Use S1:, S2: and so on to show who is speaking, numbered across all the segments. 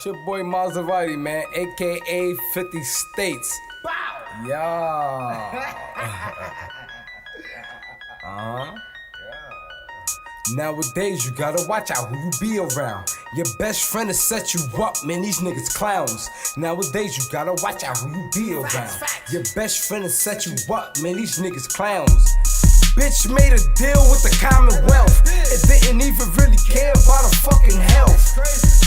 S1: It's your boy Maserati, man, aka 50 States. Bow! Yeah. Nowadays, you gotta watch out who you be around. Your best friend will set you up, man, these niggas clowns. Nowadays, you gotta watch out who you be around. Your best friend will set you up, man, these niggas clowns. Bitch made a deal with the Commonwealth. It didn't even really care about her fucking health.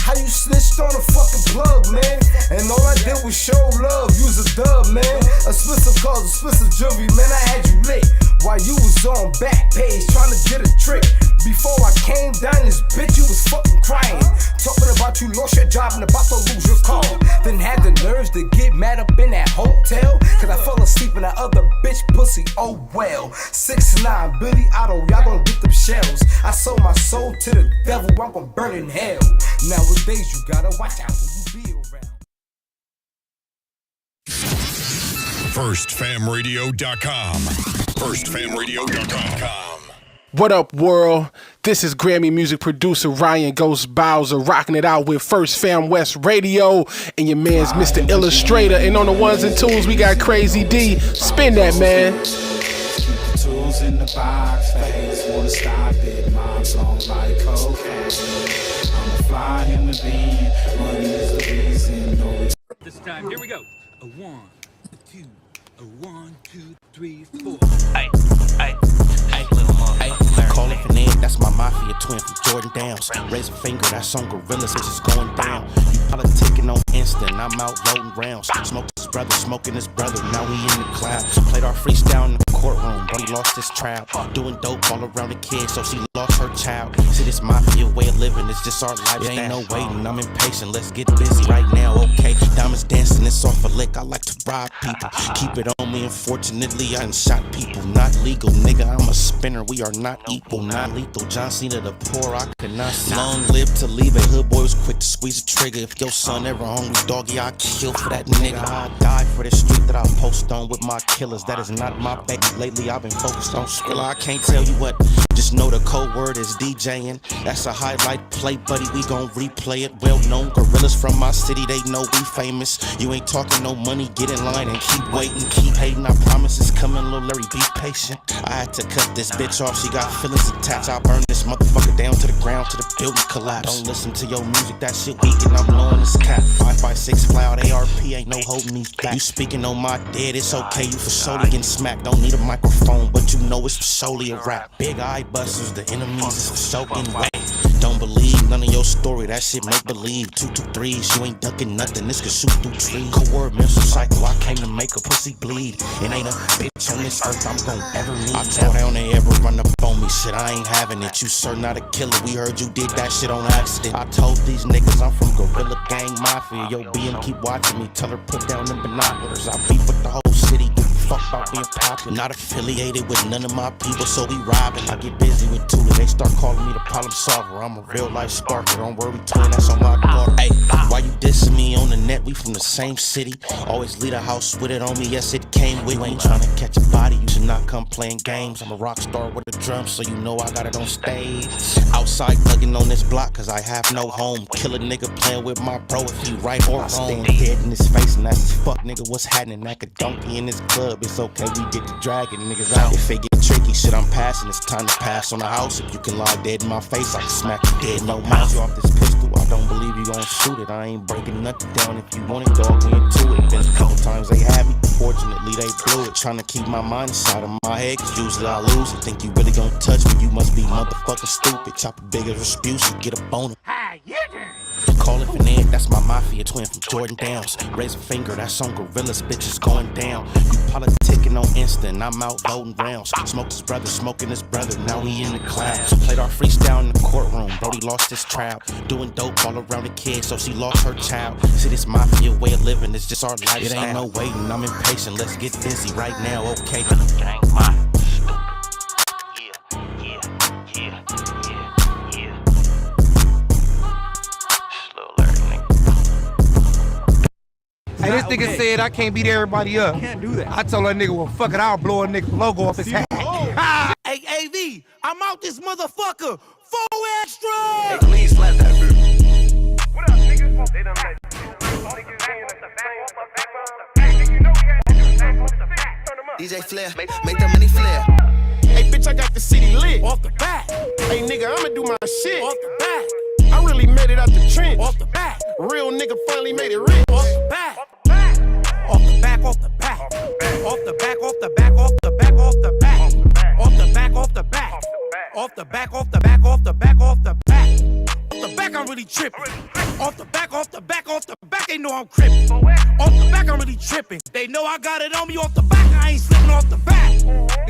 S1: How you snitched on a fucking plug, man? And all I did was show love, use a dub, man. Expensive cars, expensive jewelry, man, I had you lit. While you was on back page trying to get a trick. Before I came down this bitch, you was fucking crying. Talking about you lost your job and about to lose your car. Then had the nerves to get mad up in that hotel. Cause I fell asleep in that other bitch pussy, oh well. 6'9", Billy Otto, y'all gon' get them shells. I sold my soul to the devil, I'm gon' burn in hell. Nowadays you gotta watch out who you be around.
S2: FirstFamRadio.com. FirstFamRadio.com.
S3: What up, world? This is Grammy music producer Ryan Ghost Bowser rocking it out with First Fam West Radio and your man's Mr. Illustrator. And on the ones and twos, we got Crazy D. Spin that, man.
S4: Keep the tools in the box, face wanna stop it. Mom's on like cocaine. I'm a fly human being, money is the reason. No,
S5: this time, here we go. A 1, a 2, a 1, 2, 3, 4.
S6: Ay, ay, ay, little mom. Ay, call it an egg, that's my mafia twin from Jordan Downs. Raise a finger, that's on Gorillas, it's just going down. You politicking on instant, I'm out voting rounds. Smoke his brother, smoking his brother, now we in the clouds. Played our freestyle in the courtroom, but he lost his trial. Doing dope all around the kid, so she lost her child. See, this mafia way of living, it's just our lifestyle. It ain't no waiting, I'm impatient, let's get busy right now, okay? Diamonds dancing, it's off a lick, I like to rob people. Keep it on me, unfortunately, I done shot people. Not legal, nigga, I'm a spinner, we are not equal, not lethal. John Cena the poor, I could not see. Long live to leave, a hood boy was quick to squeeze a trigger. If your son ever hungry, doggy, I'll kill for that nigga. I die for the street that I post on with my killers. That is not my baby. Lately, I've been focused on Skrilla. I can't tell you what, just know the code word is DJing. That's a highlight play, buddy, we gon' replay it. Well-known gorillas from my city, they know we famous. You ain't talking no money, get in line and keep waiting, keep hating. I promise it's coming, little Larry, be patient. I had to cut this bitch off, she got feelings attached. I burn this motherfucker down to the ground, to the building collapse. Don't listen to your music, that shit weak and I'm blowing this cap. 5.56 cloud, ARP, ain't no holding these back. You speaking on my dead, it's okay, you for surely getting smacked. Don't need a microphone, but you know it's for solely a rap. Big eye busters, the enemies is for soaking wet. Don't believe none of your story, that shit make believe. 223s, you ain't ducking nothing, this could shoot through trees. Cold mental cycle, I came to make a pussy bleed. It ain't a bitch on this earth I'm gon' ever need. I tell down they ever run up on me, shit, I ain't having it. You sure not a killer, we heard you did that shit on accident. I told these niggas I'm from Gorilla Gang Mafia. Yo, BM keep watching me, tell her put down them binoculars. I beef with the whole city, give a fuck about being popular. Not affiliated with none of my people, so we robbing. I get busy with Tula, they start calling me the problem solver. I'm a real life sparker, don't worry twin, that's on my guard. Hey, why you dissing me on the net? We from the same city. Always leave a house with it on me, yes it came with. You ain't trying to catch a body, you should not come playing games. I'm a rock star with a drum, so you know I got it on stage. Outside thugging on this block, cause I have no home. Kill a nigga playing with my bro if he right or wrong. I stand dead in his face and that's his fuck nigga, what's happening? That could donkey in this club, it's okay, we get to dragging niggas out. If it get tricky, shit I'm passing, it's time to pass on the house. If you can lie dead in my face, I can smack you dead, no mouth. You off this pistol, I don't believe you gon' shoot it. I ain't breaking nothing down, if you want it, dog, we into it. Been a couple times they had me, fortunately they blew it. Trying to keep my mind inside of my head, cause usually I lose it. Think you really gon' touch me, you must be motherfucking stupid. Chop a big as a spew, so get a boner. Call it an egg, that's my mafia twin from Jordan Downs. Raise a finger, that's on Gorillas, bitches going down. You politicking on instant, I'm out voting rounds. Smoked his brother, smoking his brother, now we in the clouds. Played our freestyle in the courtroom, Brody lost his trial. Doing dope all around the kid, so she lost her child. See, this mafia way of living, it's just our lifestyle. It ain't no waiting, I'm impatient, let's get busy right now, okay? Gang,
S7: Hey, this nigga said I can't beat everybody up. Can't do that. I told that nigga, well, fuck it, I'll blow a nigga logo off his hat.
S8: Hey, AV, I'm out this motherfucker. 4 extra.
S9: Hey, please slap that bitch. What up, niggas?
S2: DJ Flair, make the money flare.
S9: Hey, bitch, I got the city lit.
S8: Off the back,
S9: Hey, nigga, I'ma do my shit.
S8: off the back,
S9: I really made it out the trench.
S8: off the back,
S9: Real nigga finally made it rich.
S8: off the back, off the back, off the back, off the back, off the back, off the back, off the back, off the back, off the back, off the back, off the back, off the back, off the back. Off the back, I'm really tripping. Off the back, off the back, off the back, they know I'm crippin'. Off the back, I'm really tripping. They know I got it on me off the back, I ain't slipping off the back.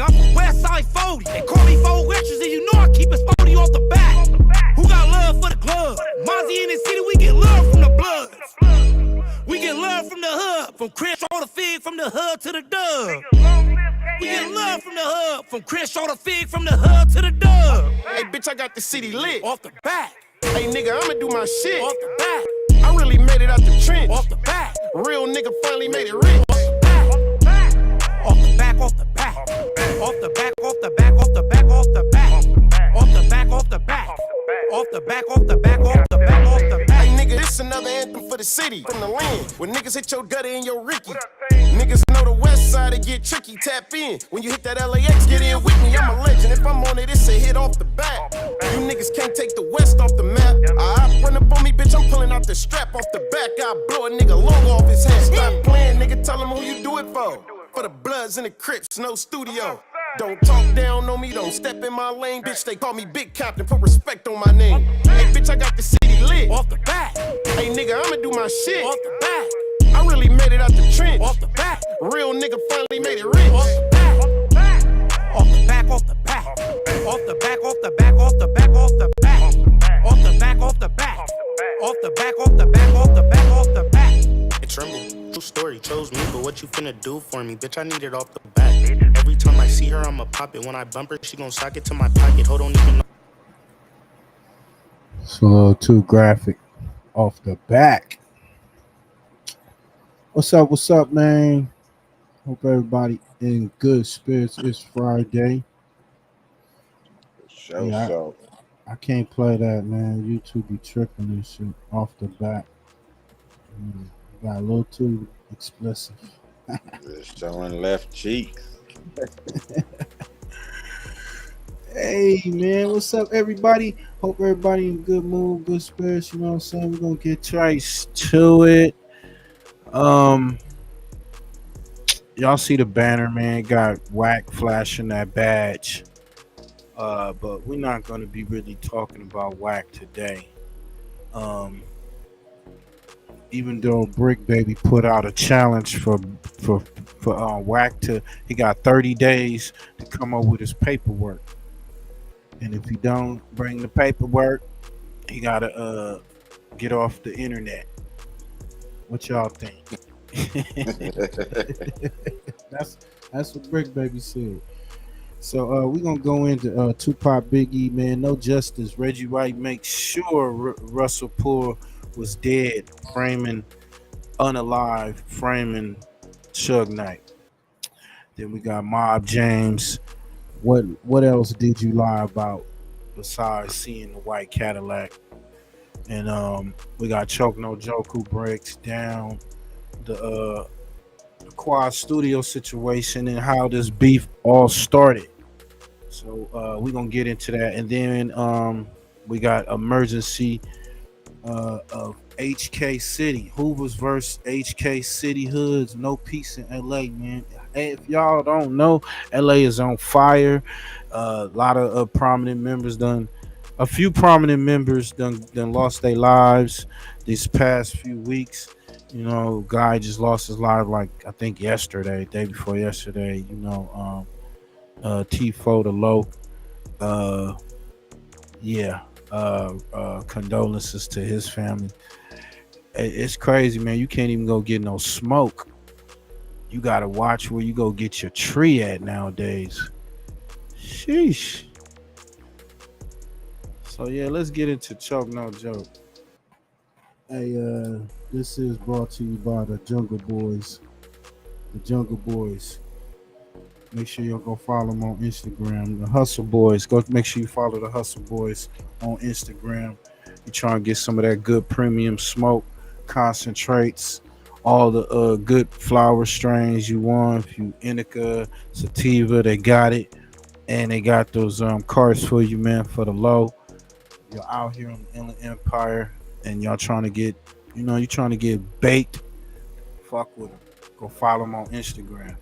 S8: I'm from West Side 40. They call me 4 extras, and you know I keep it 40 off the back. Who got love for the club? Mozzie in the city, we get love from the bloods. We get love from the hood, from Crenshaw to Fig, from the hood to the dub. We get love from the hood, from Crenshaw to Fig, from the hood to the dub.
S9: Hey, bitch, I got the city lit.
S8: Off the back,
S9: Hey, nigga, I'ma do my shit.
S8: off the back,
S9: I really made it out the trench.
S8: off the back,
S9: Real nigga finally made it rich.
S8: off the back, off the back, off the back, off the back, off the back, off the back, off the back, off the back, off the back, off the back, off the back, off the back, off the back.
S9: Hey, nigga, this another anthem for the city, from the land. When niggas hit your gutter and your Ricky. Niggas know the west side, it get tricky, tap in. When you hit that LAX, get in with me, I'm a legend. If I'm on it, it's a hit off the bat. You niggas can't take the west off the map. I run up on me, bitch, I'm pulling out the strap off the back. I blow a nigga logo off his head. Stop playing, nigga, tell him who you do it for. For the Bloods and the Crips, no studio. Don't talk down on me, don't step in my lane, bitch. They call me Big Captain, put respect on my name. Hey, bitch, I got the city lit.
S8: Off the back,
S9: Hey, nigga, I'ma do my shit.
S8: off the back,
S9: I really made it out the trench.
S8: off the back,
S9: Real nigga finally made it rich.
S8: off the back, off the back, off the back, off the back, off the back, off the back, off the back, off the back, off the back, off the back, off the back, off the back, off the back.
S6: Hey, Tremble, true story, chose me, but what you finna do for me? Bitch, I need it off the back. Every time I see her, I'ma pop it. When I bump her, she gon' sock it to my pocket. Hold on, even know.
S3: It's a little too graphic off the back. What's up, man? Hope everybody in good spirits. It's Friday.
S10: So
S3: I can't play that, man. YouTube be tripping and shit off the back. Got a little too explicit.
S10: it's showing left cheeks.
S3: Hey, man, what's up, everybody? Hope everybody in good mood, good spirits. You know what I'm saying? We're gonna get right to it. Y'all see the banner, man? Got Whack flashing that badge. But we're not gonna be really talking about Whack today. Even though Brick Baby put out a challenge for Whack he got 30 days to come up with his paperwork. And if he don't bring the paperwork, he gotta get off the internet. What y'all think? That's what Brick Baby said. So we're gonna go into Tupac, Biggie, man. No justice. Reggie White makes sure Russell Poor was dead, framing unalive, framing Suge Knight. Then we got Mob James. What else did you lie about besides seeing the white Cadillac? And we got Choke No Joke, who breaks down the Quad Studio situation and how this beef all started. So we're gonna get into that. And then we got emergency of HK City, Hoover's versus HK City Hoods. No peace in LA, man. Hey, if y'all don't know, LA is on fire. A lot of prominent members a few prominent members done lost their lives these past few weeks. You know, guy just lost his life, like I think yesterday, day before yesterday. You know, T4 the Low. Condolences to his family. It's crazy, man. You can't even go get no smoke. You gotta watch where you go get your tree at nowadays. Sheesh. So yeah, let's get into Choke No Joke. Hey, this is brought to you by the Jungle Boys. The Jungle Boys. Make sure y'all go follow them on Instagram. The Hustle Boys. Go make sure you follow the Hustle Boys on Instagram. You trying to get some of that good premium smoke
S11: concentrates, all the good flower strains you want. If you indica, sativa, they got it, and they got those cards for you, man, for the low. You're out here in the Inland Empire, and y'all trying to get, you trying to get baked. Fuck with them. Go follow them on Instagram.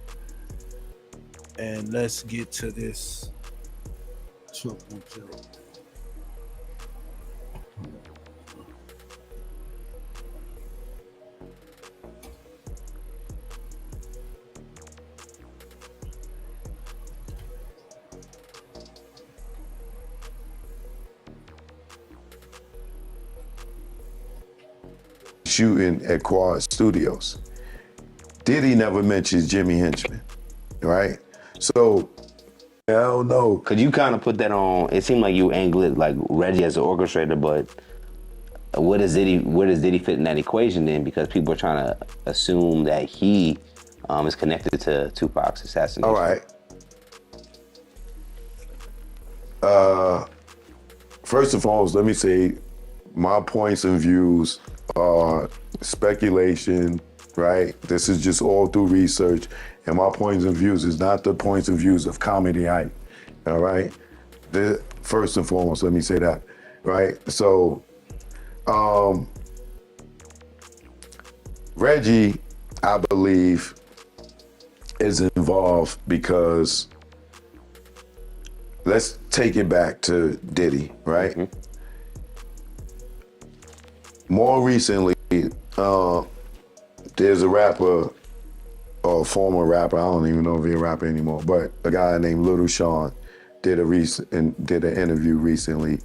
S11: And let's get to this triple joke.
S12: Shooting at Quad Studios. Diddy never mentions Jimmy Henchman, right? So, I don't know.
S13: Could you kind of put that on? It seemed like you angle it like Reggie as an orchestrator, but where does Diddy fit in that equation then? Because people are trying to assume that he is connected to Tupac's assassination.
S12: All right. First and foremost, let me say my points and views are speculation, right? This is just all through research, and my points and views is not the points and views of Comedy Hype, all right? First and foremost, let me say that, right? So, Reggie, I believe, is involved because, let's take it back to Diddy, right? Mm-hmm. More recently, there's a rapper, or a former rapper, I don't even know if he's a rapper anymore, but a guy named Little Sean did an interview recently,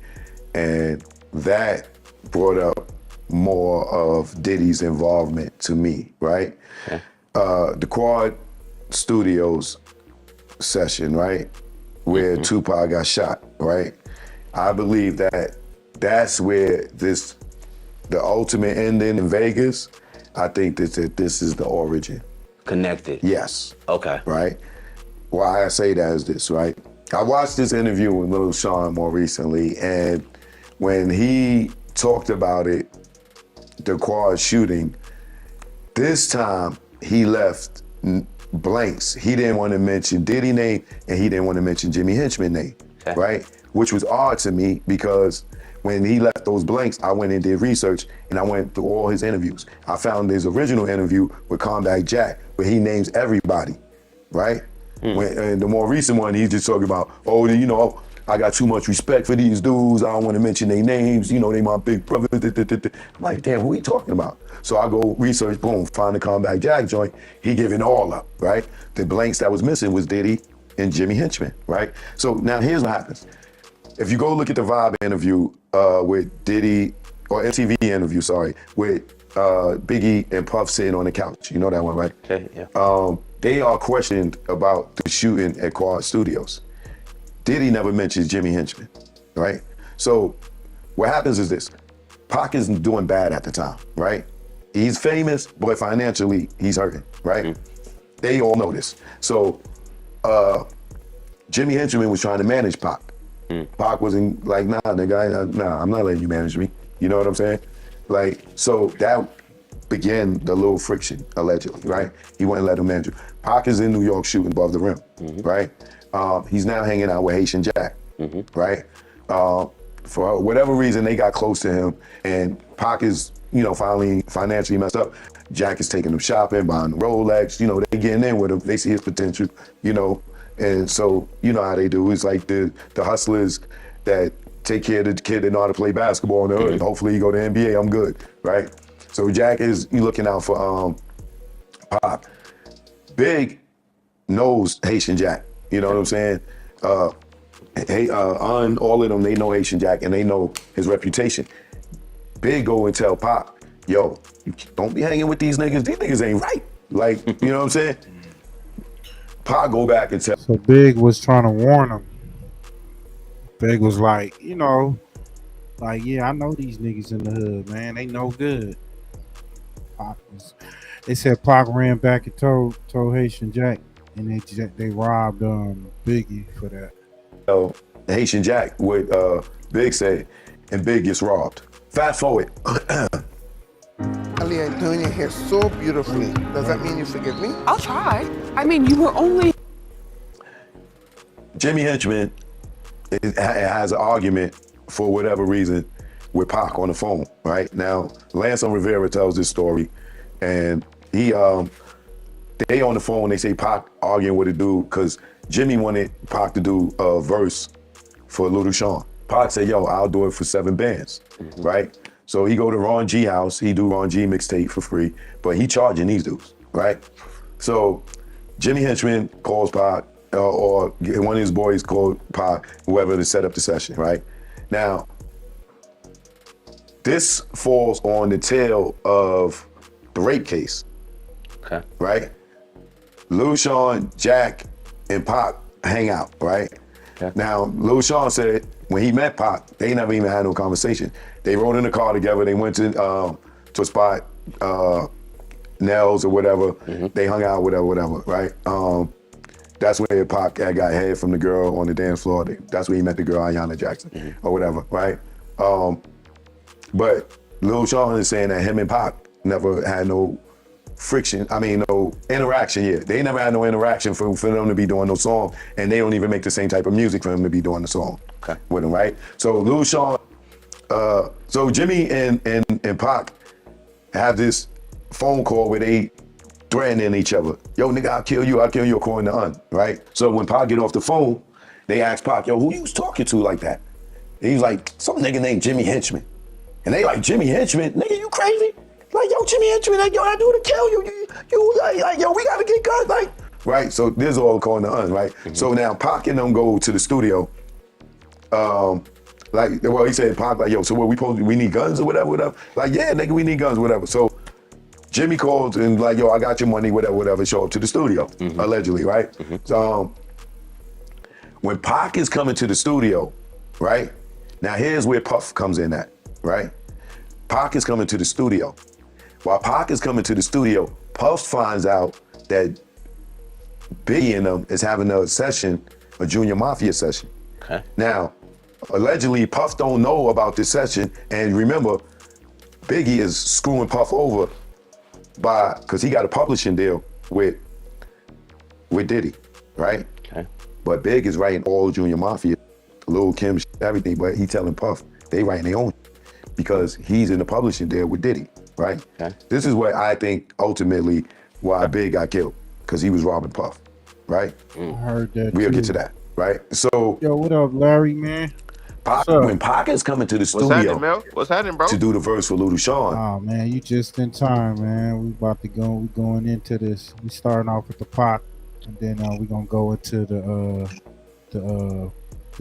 S12: and that brought up more of Diddy's involvement to me, right? Okay. The Quad Studios session, right? Where Tupac got shot, right? I believe that that's where the ultimate ending in Vegas, I think that this is the origin.
S13: Connected?
S12: Yes.
S13: Okay.
S12: Right? Why I say that is this, right? I watched this interview with Lil Sean more recently, and when he talked about it, the Quad shooting, this time he left blanks. He didn't want to mention Diddy name, and he didn't want to mention Jimmy Henchman name, okay. Right? Which was odd to me because when he left those blanks, I went and did research, and I went through all his interviews. I found his original interview with Combat Jack, where he names everybody, right? And the more recent one, he's just talking about, I got too much respect for these dudes. I don't want to mention their names. They my big brother. I'm like, damn, who he talking about? So I go research, boom, find the Combat Jack joint. He giving all up, right? The blanks that was missing was Diddy and Jimmy Henchman, right? So now here's what happens. If you go look at the Vibe interview with Diddy, or MTV interview, sorry, with Biggie and Puff sitting on the couch. You know that one, right?
S13: Okay, yeah.
S12: They are questioned about the shooting at Quad Studios. Diddy never mentions Jimmy Henchman, right? So what happens is this. Pac isn't doing bad at the time, right? He's famous, but financially, he's hurting, right? Mm-hmm. They all know this. So Jimmy Henchman was trying to manage Pac. Pac wasn't like, nah, nigga, nah, I'm not letting you manage me. You know what I'm saying? Like, so that began the little friction, allegedly, right? He wouldn't let him manage him. Pac is in New York shooting above the rim, right? He's now hanging out with Haitian Jack, right? For whatever reason, they got close to him, and Pac is, finally financially messed up. Jack is taking him shopping, buying Rolex, they getting in with him. They see his potential, and so, you know how they do. It's like the hustlers that take care of the kid that know how to play basketball in the hood. Hopefully you go to NBA, I'm good, right? So Jack is looking out for Pac. Big knows Haitian Jack, you know what I'm saying? All of them, they know Haitian Jack and they know his reputation. Big go and tell Pac, yo, don't be hanging with these niggas ain't right. Like, you know what I'm saying? Pac go back and tell.
S11: So Big was trying to warn him. Big was like, yeah, I know these niggas in the hood, man. They no good. They said Pac ran back and told Haitian Jack, and they robbed Biggie for that.
S12: So Haitian Jack, what Big said, and Big gets robbed. Fast forward.
S2: I
S14: Ali, I'm doing your hair so beautifully. Does that mean you forgive me?
S15: I'll try. I mean, you were only...
S12: Jimmy Henchman has an argument for whatever reason with Pac on the phone, right? Now, Lance Rivera tells this story, and they on the phone, they say Pac arguing with a dude because Jimmy wanted Pac to do a verse for Lil Sean. Pac said, yo, I'll do it for 7 bands, right? So he go to Ron G house, he do Ron G mixtape for free, but he charging these dudes, right? So Jimmy Henchman calls Pac, or one of his boys called Pac, whoever, to set up the session, right? Now, this falls on the tail of the rape case, right? Lil Sean, Jack, and Pac hang out, right? Now, Lil Sean said when he met Pac, they never even had no conversation. They rode in the car together. They went to a spot, Nels or whatever. They hung out, whatever, right? That's where Pac got head from the girl on the dance floor. That's where he met the girl, Ayanna Jackson, or whatever, right? But Lil Sean is saying that him and Pac never had no no interaction yet. They never had no interaction for them to be doing no song, and they don't even make the same type of music for him to be doing the song with him, right? So Lil Sean, so Jimmy and Pac have this phone call where they threatening each other. Yo, nigga, I'll kill you according to Un, right? So when Pac get off the phone, they ask Pac, yo, who you was talking to like that? And he's like, some nigga named Jimmy Henchman. And they like, Jimmy Henchman? Nigga, you crazy? Like, yo, Jimmy Henchman, like, yo, I do to kill you. You like, yo, we gotta get guns, like. Right, so this is all calling the Un, right? So now Pac and them go to the studio. He said, Pac, like, yo, so what, we need guns or whatever? Like, yeah, nigga, we need guns, whatever. So Jimmy calls and like, yo, I got your money, whatever, show up to the studio, allegedly, right? So when Pac is coming to the studio, right? Now here's where Puff comes in at, right? Pac is coming to the studio. While Pac is coming to the studio, Puff finds out that Biggie and them is having a session, a Junior Mafia session. Now, allegedly, Puff don't know about this session, and remember, Biggie is screwing Puff over because he got a publishing deal with Diddy, right? But Big is writing all Junior Mafia, Lil Kim, everything, but he telling Puff they writing their own because he's in the publishing deal with Diddy, right? This is what I think ultimately why Big got killed, because he was robbing Puff, right?
S11: I heard that.
S12: We'll get to that, right? So,
S11: yo, what up, Larry, man?
S12: When Pac is coming to the studio
S16: What's happening, bro?
S12: to do the verse for Lil Sean.
S11: Oh man, you just in time, man. We about to go. We going into this. We starting off with the Pac, and then we gonna go into the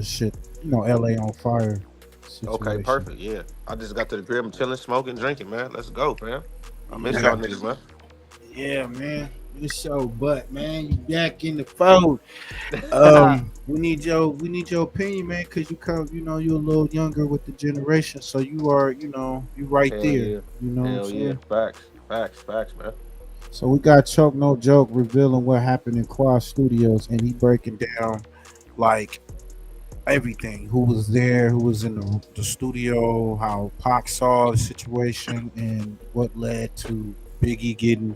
S11: shit. You know, LA on fire situation.
S16: Okay, perfect. Yeah, I just got to the crib. I'm chilling, smoking, drinking, man. Let's go, man. I miss y'all niggas, man.
S11: Yeah, man. This show, but man, you back in the fold. We need your opinion, man, because you come, you're a little younger with the generation, so you are, you right
S16: Hell
S11: there.
S16: Yeah.
S11: You know
S16: Hell
S11: what I'm saying?
S16: yeah. Facts, man.
S11: So we got Choke No Joke revealing what happened in Quad Studios, and he breaking down like everything, who was there, who was in the studio, how Pac saw the situation, and what led to Biggie getting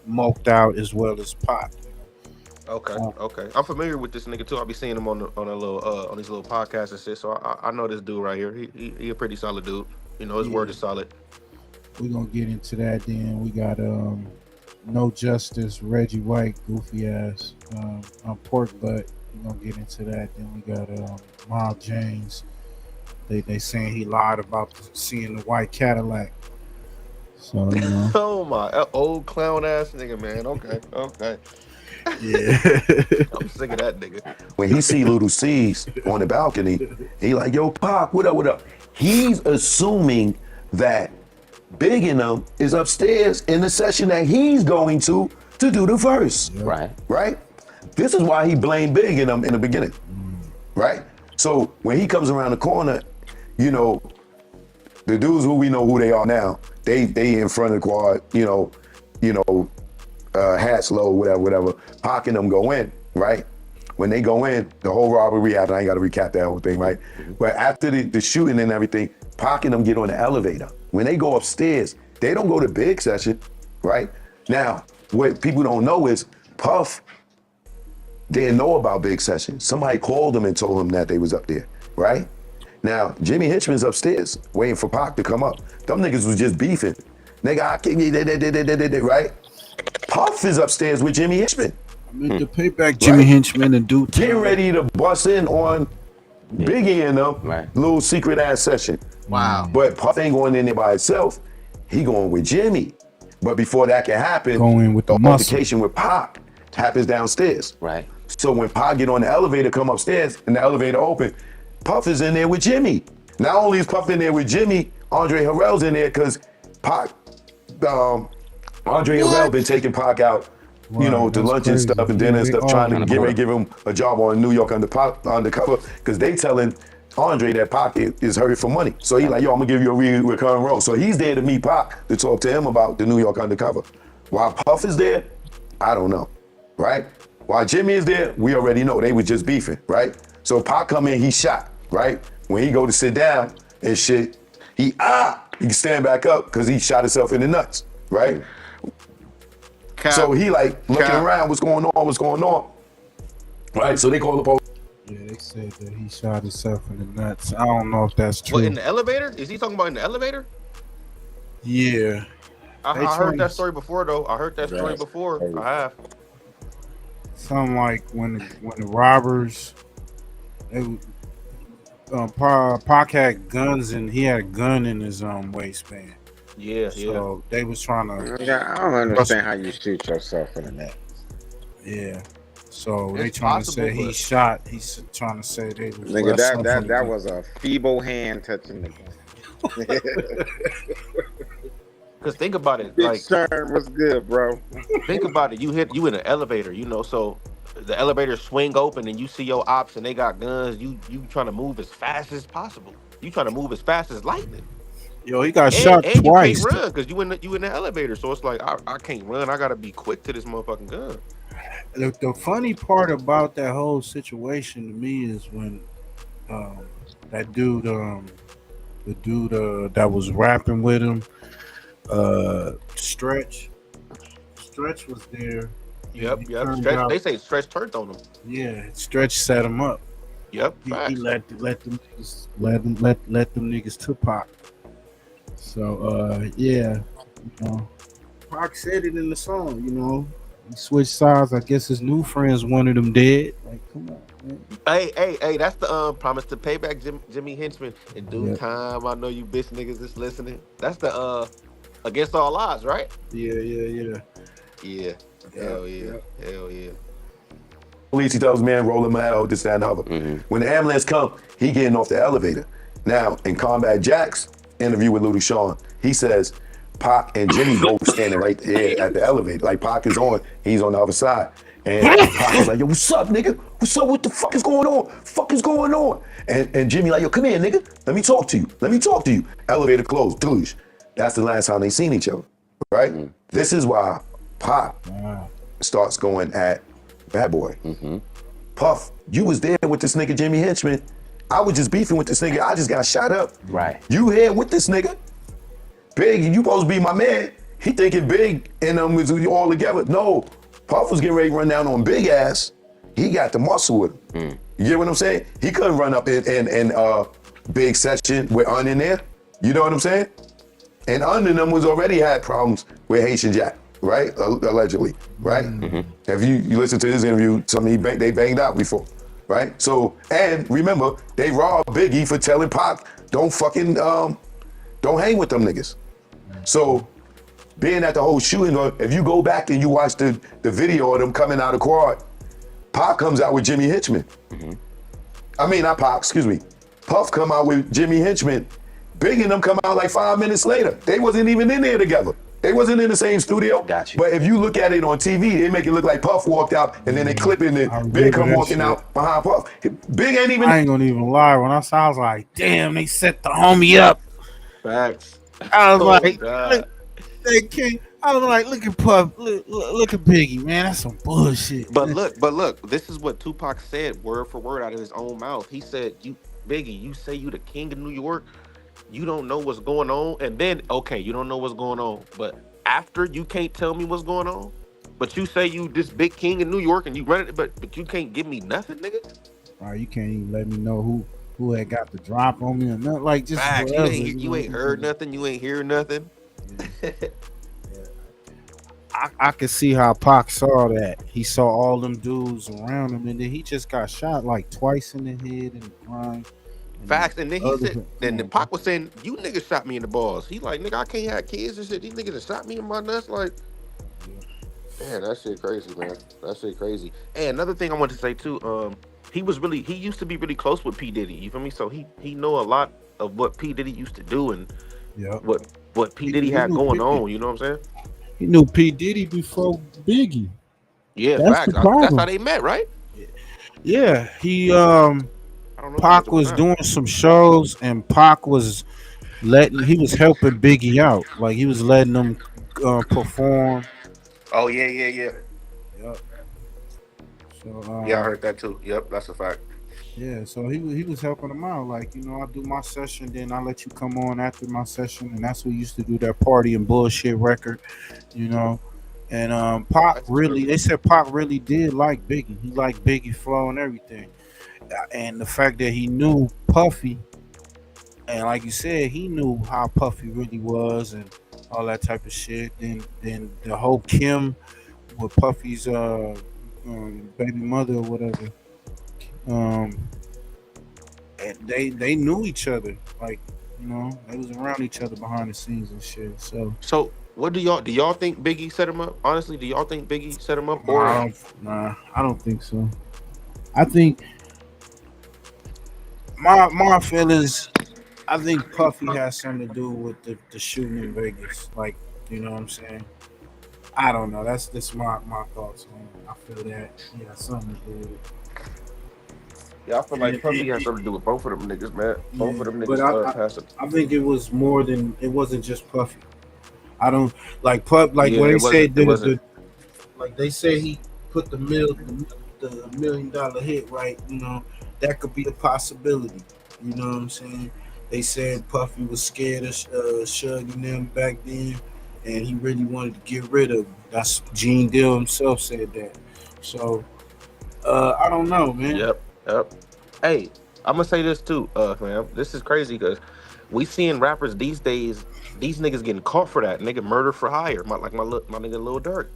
S11: moked out as well as Pac.
S16: Okay. I'm familiar with this nigga too. I'll be seeing him on these little podcasts and shit. So I know this dude right here. He a pretty solid dude. His word is solid.
S11: We're gonna get into that then. We got No Justice, Reggie White, goofy ass, Pork Butt. We're gonna get into that. Then we got Miles James. They saying he lied about seeing the white Cadillac. So,
S16: Oh my old clown ass nigga, man. Okay.
S11: Yeah.
S16: I'm sick of that nigga.
S12: When he see Little C's on the balcony, he like, yo, Pac, what up? He's assuming that Big and them is upstairs in the session that he's going to do the verse.
S13: Right.
S12: Right? This is why he blamed Big and them in the beginning. Right? So when he comes around the corner, the dudes who we know who they are now, they in front of the quad, hats low, whatever. Pac and them go in, right? When they go in, the whole robbery happened. I ain't got to recap that whole thing, right? But after the shooting and everything, Pac and them get on the elevator. When they go upstairs, They don't go to Big Session, right? Now, what people don't know is Puff didn't know about Big Session. Somebody called him and told him that they was up there, right? Now, Jimmy Henchman's upstairs waiting for Pac to come up. Them niggas was just beefing. Nigga, I can't, right? Puff is upstairs with Jimmy Henchman.
S11: I meant to pay back Jimmy Henchman and do
S12: getting ready to bust in on Biggie and them, little secret ass session.
S3: Wow.
S12: But Puff ain't going in there by himself. He going with Jimmy. But before that can happen,
S11: Going with the
S12: altercation with Pac happens downstairs.
S13: Right.
S12: So when Pac get on the elevator, come upstairs, and the elevator open, Puff is in there with Jimmy. Not only is Puff in there with Jimmy, Andre Harrell's in there because Pac, Andre Harrell been taking Pac out, you know, to lunch and stuff and dinner and stuff, trying to give him a job on New York undercover, because they telling Andre that Pac is hurting for money. So he like, yo, I'm gonna give you a recurring role. So he's there to meet Pac to talk to him about the New York undercover. While Puff is there, I don't know, right? While Jimmy is there, we already know they was just beefing, right? So Pac come in, he shot, right? When he go to sit down and shit, he can stand back up because he shot himself in the nuts, right? So he like looking around, what's going on, right? So they call the police.
S11: Yeah, they said that he shot himself in the nuts. I don't know if that's true.
S16: What, in the elevator? Is he talking about in the elevator?
S11: Yeah.
S16: I heard that story before, though. I heard that story before. I have.
S11: Something like when the robbers, Pac had guns and he had a gun in his waistband.
S16: Yeah,
S11: so they was trying to.
S10: Yeah, I don't understand how you shoot yourself in the neck.
S11: Yeah. So
S10: It's
S11: they trying to say
S10: possible,
S11: he
S10: but-
S11: shot. He's trying to say they was
S10: Nigga,
S11: wrestling
S10: that
S11: from the gun.
S10: was a feeble hand touching the gun.
S16: Because think about it,
S10: Big
S16: like
S10: Stern was good, bro.
S16: think about it. You in an elevator, you know, so the elevator swing open and you see your ops and they got guns. You trying to move as fast as possible. You trying to move as fast as lightning.
S11: Yo, he got shot
S16: and
S11: twice.
S16: You can't run because you in the elevator. So it's like I can't run. I gotta be quick to this motherfucking gun.
S11: The funny part about that whole situation to me is when that dude, the dude that was rapping with him, Stretch was there.
S16: Yep.
S11: turned
S16: Stretch,
S11: out-
S16: they say Stretch turned on him.
S11: Yeah, Stretch set him up.
S16: Yep.
S11: He let them niggas to Pac. So yeah, you know, Pac said it in the song. You know, he switched sides. I guess his new friends wanted him dead. Like, come on, man.
S16: Hey, that's the promise to pay back Jimmy Henchman in due time. I know you bitch niggas is listening. That's the against all odds, right?
S11: Yeah.
S16: Yeah. Hell yeah.
S12: Police, he tells man, roll him out, this, that, and the other. When the ambulance come, he getting off the elevator. Now, in Combat Jack's interview with Little Sean, he says Pac and Jimmy both standing right there at the elevator. Like Pac is on, he's on the other side. And Pac was like, yo, what's up, nigga? What's up? What the fuck is going on? Fuck is going on? And Jimmy like, yo, come here, nigga. Let me talk to you. Elevator closed. Douche. That's the last time they seen each other, right? This is why Pac starts going at Bad Boy. Puff, you was there with this nigga Jimmy Henchman. I was just beefing with this nigga. I just got shot up.
S13: Right.
S12: You here with this nigga? Big, you supposed to be my man. He thinking Big and them was all together. No, Puff was getting ready to run down on Big ass. He got the muscle with him. You get what I'm saying? He couldn't run up in Big Session with Un in there. You know what I'm saying? And Un and them was already had problems with Haitian Jack, right? Allegedly, right? If you listen to his interview, they banged out before, right? So, and remember, they robbed Biggie for telling Pac, don't fucking, don't hang with them niggas. So, being at the whole shooting, or if you go back and you watch the video of them coming out of quad, Pac comes out with Jimmy Henchman. I mean, not Pac, excuse me. Puff come out with Jimmy Henchman. Big and them come out like 5 minutes later. They wasn't even in there together. They wasn't in the same studio.
S13: Gotcha.
S12: But if you look at it on TV, they make it look like Puff walked out and then they clip in there. Big come walking out behind Puff. Big ain't even.
S11: I ain't gonna even lie. When I saw, I was like, damn, they set the homie up.
S16: Facts.
S11: I was like,
S16: God.
S11: look, they can't. I was like, look at Puff, look at Biggie, man. That's some bullshit.
S16: But look, this is what Tupac said word for word out of his own mouth. He said, Biggie, you say you the king of New York, you don't know what's going on, and then okay, you don't know what's going on, but after you can't tell me what's going on, but you say you this big king in New York and you run it, but you can't give me nothing, nigga.
S11: All right, you can't even let me know who had got the drop on me or nothing. Like just
S16: Facts.
S11: whatever.
S16: You ain't heard nothing. You ain't hear nothing.
S11: I could see how Pac saw that. He saw all them dudes around him, and then he just got shot like twice in the head and the groin.
S16: Facts. And then he said, then the
S11: man,
S16: Pac was saying, "You niggas shot me in the balls." He like, nigga, I can't have kids and shit. These niggas have shot me in my nuts. Like, man, that shit crazy, man. That shit crazy. And another thing I wanted to say too, he used to be really close with P Diddy. You feel me? So he know a lot of what P Diddy used to do and what P Diddy had going on. You know what I'm saying?
S11: He knew P Diddy before Biggie.
S16: Yeah,
S11: That's
S16: facts.
S11: the problem.
S16: That's how they met, right?
S11: Yeah, he
S16: know
S11: Pac was doing some shows, and Pac was he was helping Biggie out. Like he was letting them perform.
S16: Oh yeah.
S11: Yep. So
S16: Yeah, I heard that too. Yep, that's a fact.
S11: yeah, so he was helping them out. Like, you know, I do my session, then I let you come on after my session, and that's what we used to do, that party and bullshit record, you know. And Pac really, they said Pac really did like Biggie. He liked Biggie flow and everything. And the fact that he knew Puffy, and like you said, he knew how Puffy really was and all that type of shit. Then the whole Kim with Puffy's baby mother or whatever. And they knew each other, like, you know, they was around each other behind the scenes and shit. So
S16: what do y'all think Biggie set him up? Honestly, do y'all think Biggie set him up? Or
S11: I don't think so. I think my feelings, I think Puffy has something to do with the shooting in Vegas. Like, you know what I'm saying? I don't know. That's my thoughts on it. I feel that he has something to do with it.
S16: Yeah, I feel like Puffy has something to do with both of them niggas, man. Both of them
S11: But
S16: niggas
S11: I think it was more than, it wasn't just Puffy. I don't like Puff, like
S16: Yeah,
S11: what they
S16: it
S11: say
S16: wasn't.
S11: like they say he put the $1 million hit, right? You know, that could be a possibility. You know what I'm saying? They said Puffy was scared of Shug and them back then, and he really wanted to get rid of him. That's Gene Deal himself said that. So I don't know, man.
S16: Yep. Hey, I'm gonna say this too, fam. This is crazy because we seeing rappers these days. These niggas getting caught for that. Nigga murder for hire. My nigga Lil Durk.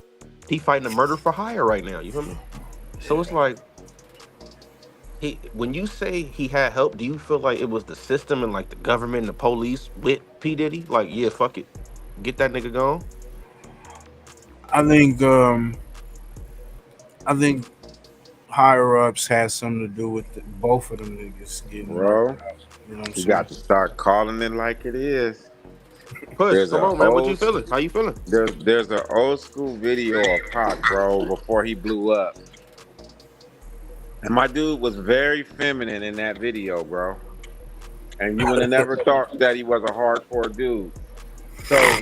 S16: He fighting a murder for hire right now. You feel me? So it's like, when you say he had help, do you feel like it was the system and like the government and the police with P Diddy? Like, yeah, fuck it, get that nigga gone.
S11: I think higher ups had something to do with both of them niggas getting
S10: Bro,
S11: knocked out. You know what I'm
S10: you
S11: saying?
S10: got to start calling it like it is.
S16: Push, come on, man. What you feeling? How you feeling?
S10: There's an old school video of Pac, bro, before he blew up. And my dude was very feminine in that video, bro. And you would have never thought that he was a hardcore dude. So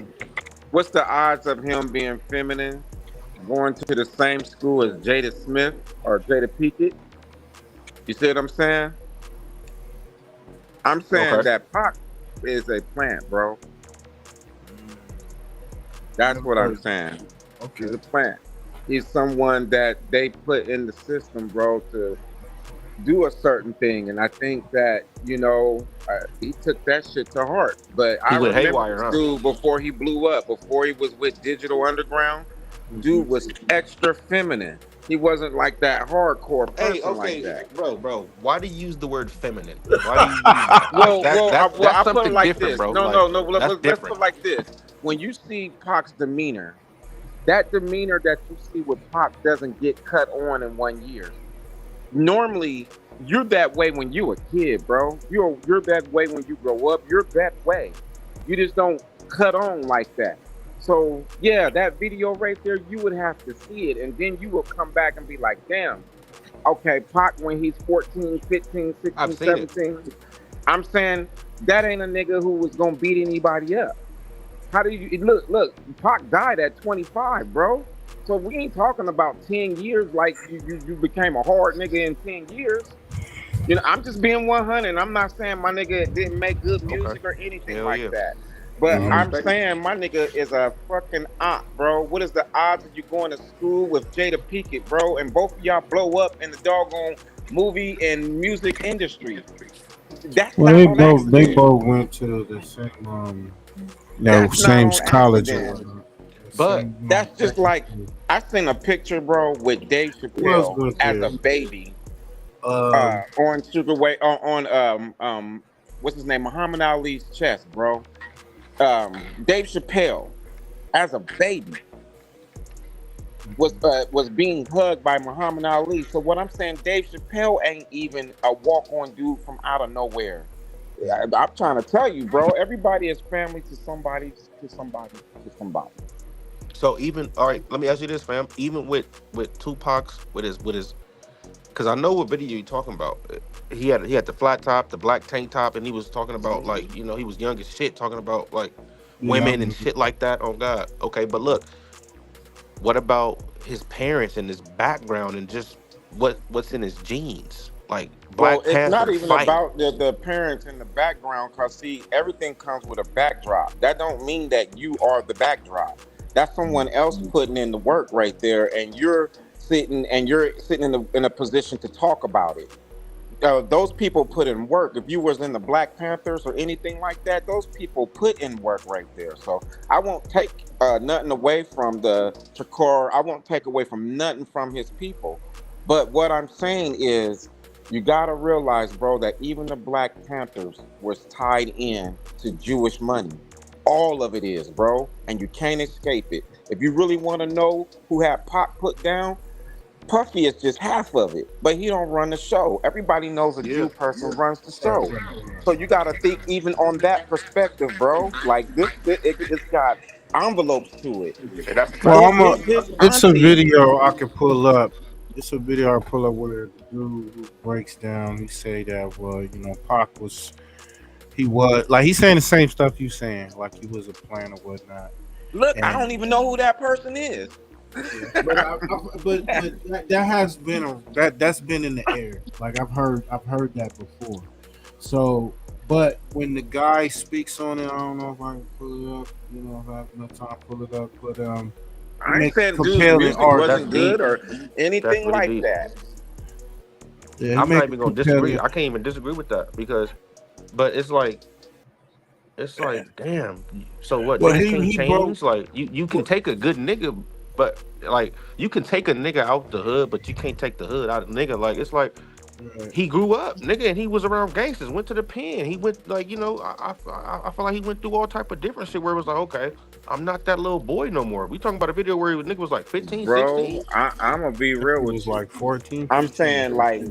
S10: what's the odds of him being feminine, going to the same school as Jada Smith or Jada Pinkett? You see what I'm saying? I'm saying that Pac is a plant, bro. That's what I'm saying.
S11: Okay.
S10: He's a plant. He's someone that they put in the system, bro, to do a certain thing. And I think that, you know, he took that shit to heart. But I
S16: went
S10: remember
S16: haywire,
S10: this
S16: huh?
S10: dude before he blew up, before he was with Digital Underground, dude was extra feminine. He wasn't like that hardcore person like that.
S16: Bro. Why do you use the word feminine? Why do you use that? That's
S10: I put
S16: something
S10: it like
S16: different,
S10: this.
S16: bro.
S10: No. Let's put
S16: different.
S10: it like this. When you see Pac's demeanor, that demeanor that you see with Pac doesn't get cut on in 1 year. Normally, you're that way when you're a kid, bro. You're that way when you grow up. You're that way. You just don't cut on like that. So, yeah, that video right there, you would have to see it. And then you will come back and be like, damn, okay, Pac when he's 14, 15, 16, 17. I'm saying that ain't a nigga who was going to beat anybody up. How do you look? Pac died at 25, bro. So we ain't talking about 10 years like you became a hard nigga in 10 years. You know, I'm just being 100. I'm not saying my nigga didn't make good
S16: Okay.
S10: music or anything
S16: Hell
S10: like
S16: yeah.
S10: that. But
S16: I
S10: I'm
S16: respect it.
S10: saying my nigga is a fucking op, bro. What is the odds of you going to school with Jada Pinkett, bro, and both of y'all blow up in the doggone movie and music industry? That's
S11: Well,
S10: not
S11: they
S10: on
S11: both
S10: accident.
S11: went to the same
S10: That's not
S11: same
S10: on
S11: college or
S10: accident.
S11: whatnot. The
S16: But
S11: same
S10: That's just
S11: technical.
S10: like I seen a picture, bro, with Dave
S11: Who else
S10: Chappelle
S11: went
S10: as a
S11: there?
S10: baby
S11: Um,
S10: on Sugar Way on what's his name, Muhammad Ali's chest, bro. Dave Chappelle as a baby was being hugged by Muhammad Ali. So what I'm saying, Dave Chappelle ain't even a walk on dude from out of nowhere. I'm trying to tell you, bro. Everybody is family to somebody, to somebody, to somebody.
S16: so even all right, let me ask you this, fam. Even with Tupac's with his because I know what video you're talking about. He had the flat top, the black tank top, and he was talking about like he was young as shit, talking about like
S11: yeah, I
S16: women and
S11: remember.
S16: shit like that. Oh God, okay, but look, what about his parents and his background and just what's in his genes? Like
S10: Well,
S16: Black
S10: it's not
S16: Panther
S10: even
S16: fighting.
S10: about the parents in the background, cause see, everything comes with a backdrop. That don't mean that you are the backdrop. That's someone else putting in the work right there, and you're sitting in a position to talk about it. Those people put in work. If you was in the Black Panthers or anything like that, those people put in work right there. So I won't take nothing away from the Chakor. I won't take away from nothing from his people. But what I'm saying is, you gotta realize, bro, that even the Black Panthers was tied in to Jewish money. All of it is, bro, and you can't escape it. If you really want to know who had Pac put down, Puffy is just half of it, but he don't run the show. Everybody knows a
S16: Yeah,
S10: Jew person runs the
S11: Right,
S10: show.
S11: right, right.
S10: So you got to think even on that perspective, bro. Like it's got envelopes to it.
S16: and that's a
S11: Well,
S16: fact.
S10: Who's his
S11: it's a
S10: auntie?
S11: video I can pull up. It's a video I pull up where the dude who breaks down. He say that Pac was he's saying the same stuff you saying, like he was a plan or whatnot.
S10: Look, I don't
S11: And
S10: even know who that person is.
S11: but that has been that's been in the air. Like I've heard that before. So, but when the guy speaks on it, I don't know if I can pull it up. If I have enough time to pull it up. But he
S10: I ain't
S11: makes
S10: saying dude's
S11: compelling
S10: music
S16: That's
S10: wasn't
S11: argument.
S10: good
S16: deep.
S10: or
S16: That's
S10: anything
S16: really
S10: like
S16: deep.
S10: that.
S11: Yeah, he
S16: I'm not
S11: makes
S16: even
S11: a
S16: gonna disagree.
S11: compelling.
S16: I can't even disagree with that because, but it's like, damn. So what?
S11: Well,
S16: Niggas can't
S11: he broke.
S16: change. Like you can take a good nigga, but like you can take a nigga out the hood, but you can't take the hood out of nigga. Like it's like
S11: Right.
S16: he grew up, nigga, and he was around gangsters. Went to the pen. He went like I feel like he went through all type of different shit where it was like, okay, I'm not that little boy no more. We talking about a video where nigga was like 15,
S10: Bro,
S16: 16.
S10: I'm gonna be
S11: He
S10: real with
S11: was
S10: you.
S11: like 14,
S10: I'm
S11: 15.
S10: saying like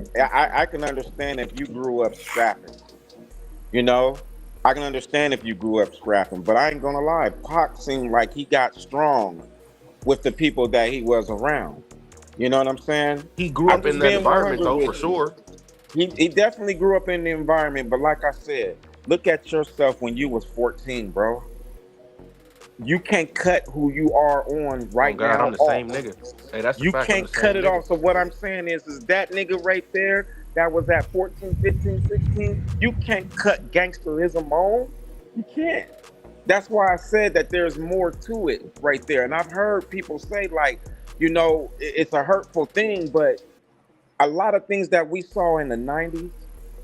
S10: I can understand if you grew up scrapping. You know, I can understand if you grew up scrapping, but I ain't gonna lie. Pac seemed like he got strong with the people that he was around. You know what I'm saying?
S16: He grew
S10: I'm
S16: up in
S10: just
S16: that
S10: being
S16: environment
S10: 100
S16: though, for
S10: with you.
S16: sure.
S10: He definitely grew up in the environment, but like I said, look at yourself when you was 14, bro. You can't cut who you are on
S16: Oh
S10: right
S16: God,
S10: now
S16: I'm the same
S10: off.
S16: nigga. Hey, that's a
S10: You
S16: fact. I'm the
S10: can't cut
S16: same
S10: it
S16: nigga.
S10: off. So what I'm saying is that nigga right there that was at 14, 15, 16, you can't cut gangsterism on. You can't. That's why I said that there's more to it right there. And I've heard people say like, it's a hurtful thing, but a lot of things that we saw in the 90s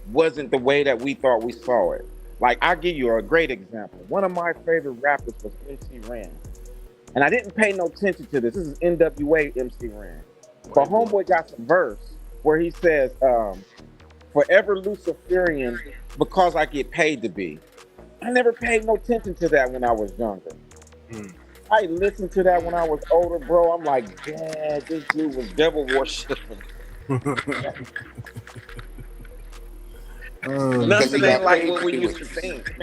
S10: wasn't the way that we thought we saw it. Like I'll give you a great example. One of my favorite rappers was MC Ren. And I didn't pay no attention to this. This is NWA MC Ren. But
S16: White boy.
S10: Homeboy got some verse where he says, forever Luciferian because I get paid to be. I never paid no attention to that when I was younger.
S11: Mm.
S10: I listened to that when I was older, bro. I'm like, dad, this dude was devil worshiping.
S16: Because he
S10: Nothing ain't
S16: got
S10: like
S16: paid
S10: what
S16: to
S10: we
S16: do
S10: used
S16: it.
S10: to think.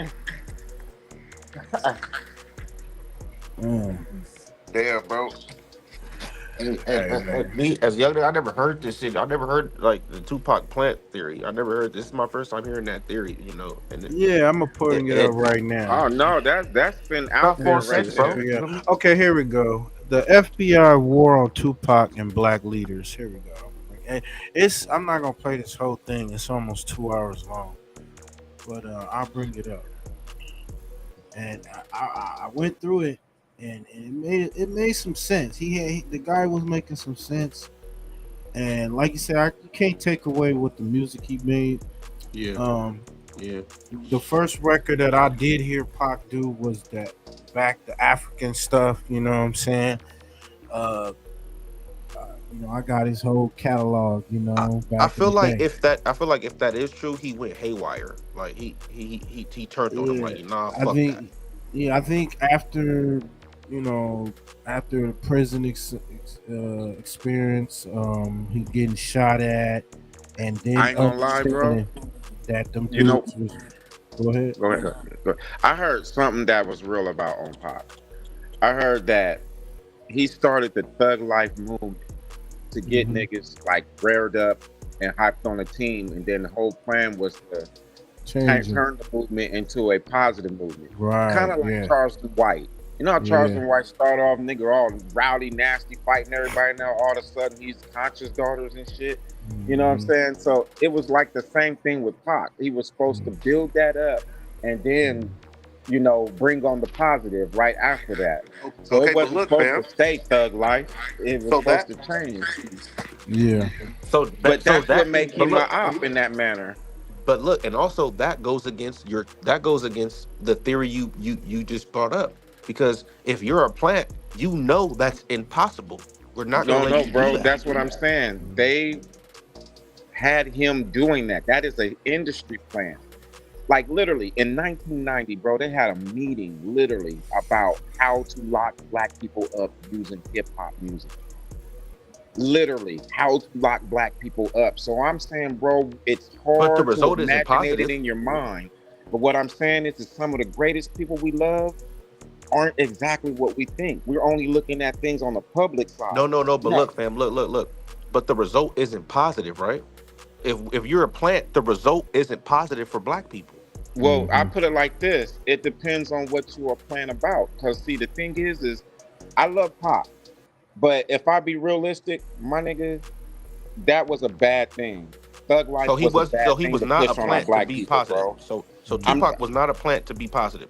S11: Mm.
S16: Damn, bro.
S11: Hey, man.
S16: Me as a young nigga, I never heard this shit. I never heard like the Tupac plant theory. I never heard. This is my first time hearing that theory. And
S11: Yeah, I'm
S16: it,
S11: putting it up
S16: it
S11: right now.
S10: Oh no, that's been out
S16: not far
S10: there
S11: This
S10: right
S11: is
S16: fetched, bro.
S10: there.
S16: You
S11: FBI.
S16: feel me?
S11: Okay, here we go. The FBI war on Tupac and black leaders. Here we go. It's I'm not gonna play this whole thing. It's almost 2 hours long, but I'll bring it up. And I went through it, and it made some sense. The guy was making some sense, and like you said, you can't take away what the music he made.
S16: Yeah. Yeah.
S11: The first record that I did hear Pac do was that back to African stuff. You know what I'm saying? Uh, I got his whole catalog.
S16: I
S11: Back in
S16: feel
S11: the
S16: like
S11: day.
S16: if that is true, he went haywire. Like he turned on him.
S11: Yeah,
S16: Like, nah,
S11: I
S16: fuck that.
S11: think. Yeah, I think after the prison experience, he getting shot at, and
S10: I
S11: then
S10: ain't gonna lie, bro.
S11: understanding that them
S10: You know,
S11: dudes was. Go ahead.
S10: go ahead. Go ahead. I heard something that was real about on Pop. I heard that he started the thug life movement to get
S11: Mhm.
S10: niggas like reared up and hyped on a team, and then the whole plan was to
S11: Changing.
S10: turn the movement into a positive movement, kind
S11: Right.
S10: of like
S11: Yeah.
S10: Charleston White. You know how
S11: Yeah.
S10: Charleston White started off, nigga, all rowdy, nasty, fighting everybody. Now all of a sudden he's conscious daughters and shit. You know what I'm
S11: Mhm.
S10: saying? So it was like the same thing with Pac. He was supposed to build that up and then, bring on the positive right after that. So it
S16: Okay, but
S10: wasn't
S16: look,
S10: supposed to
S16: fam.
S10: stay thug life. It was
S16: So
S10: supposed
S16: that
S10: to change.
S11: Yeah.
S10: But that's what
S16: that
S10: make
S16: but
S10: him an
S16: look,
S10: op in that manner.
S16: but look, and also that goes against the theory you just brought up. Because if you're a plant, you know that's impossible. We're not gonna
S10: No,
S16: let
S10: no,
S16: you do
S10: bro.
S16: that.
S10: That's what I'm saying. They had him doing that. That is an industry plan. Like literally in 1990, bro, they had a meeting literally about how to lock black people up using hip hop music. Literally, how to lock black people up. So I'm saying, bro, it's
S16: But the
S10: hard to
S16: result isn't
S10: imagine it
S16: positive.
S10: in your mind. But what I'm saying is some of the greatest people we love aren't exactly what we think. We're only looking at things on the public side.
S16: No. But
S10: No.
S16: look, fam, look. But the result isn't positive, right? If you're a plant, the result isn't positive for black people.
S10: Well, I put it like this: it depends on what you are playing about. Cause see, the thing is I love pop, but if I be realistic, my nigga, that was a bad thing. Thug life was a
S16: So
S10: bad
S16: he
S10: thing
S16: was
S10: to
S16: not a
S10: push on our
S16: plant to
S10: black
S16: be
S10: people,
S16: positive.
S10: bro.
S16: So
S10: I'm.
S16: Tupac was not a plant to be positive.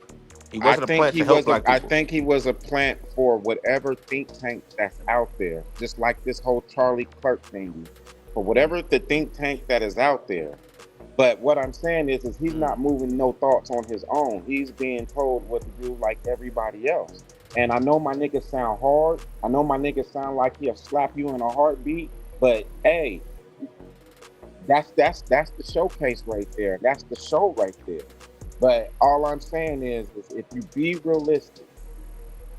S16: He
S10: I
S16: wasn't a
S10: think
S16: plant
S10: he
S16: to help
S10: was a.
S16: black
S10: I
S16: people.
S10: think he was a plant for whatever think tank that's out there. Just like this whole Charlie Clerk thing, for whatever the think tank that is out there. But what I'm saying is he's not moving no thoughts on his own. He's being told what to do like everybody else. And I know my niggas sound hard. I know my niggas sound like he'll slap you in a heartbeat. But hey, that's the showcase right there. That's the show right there. But all I'm saying is if you be realistic,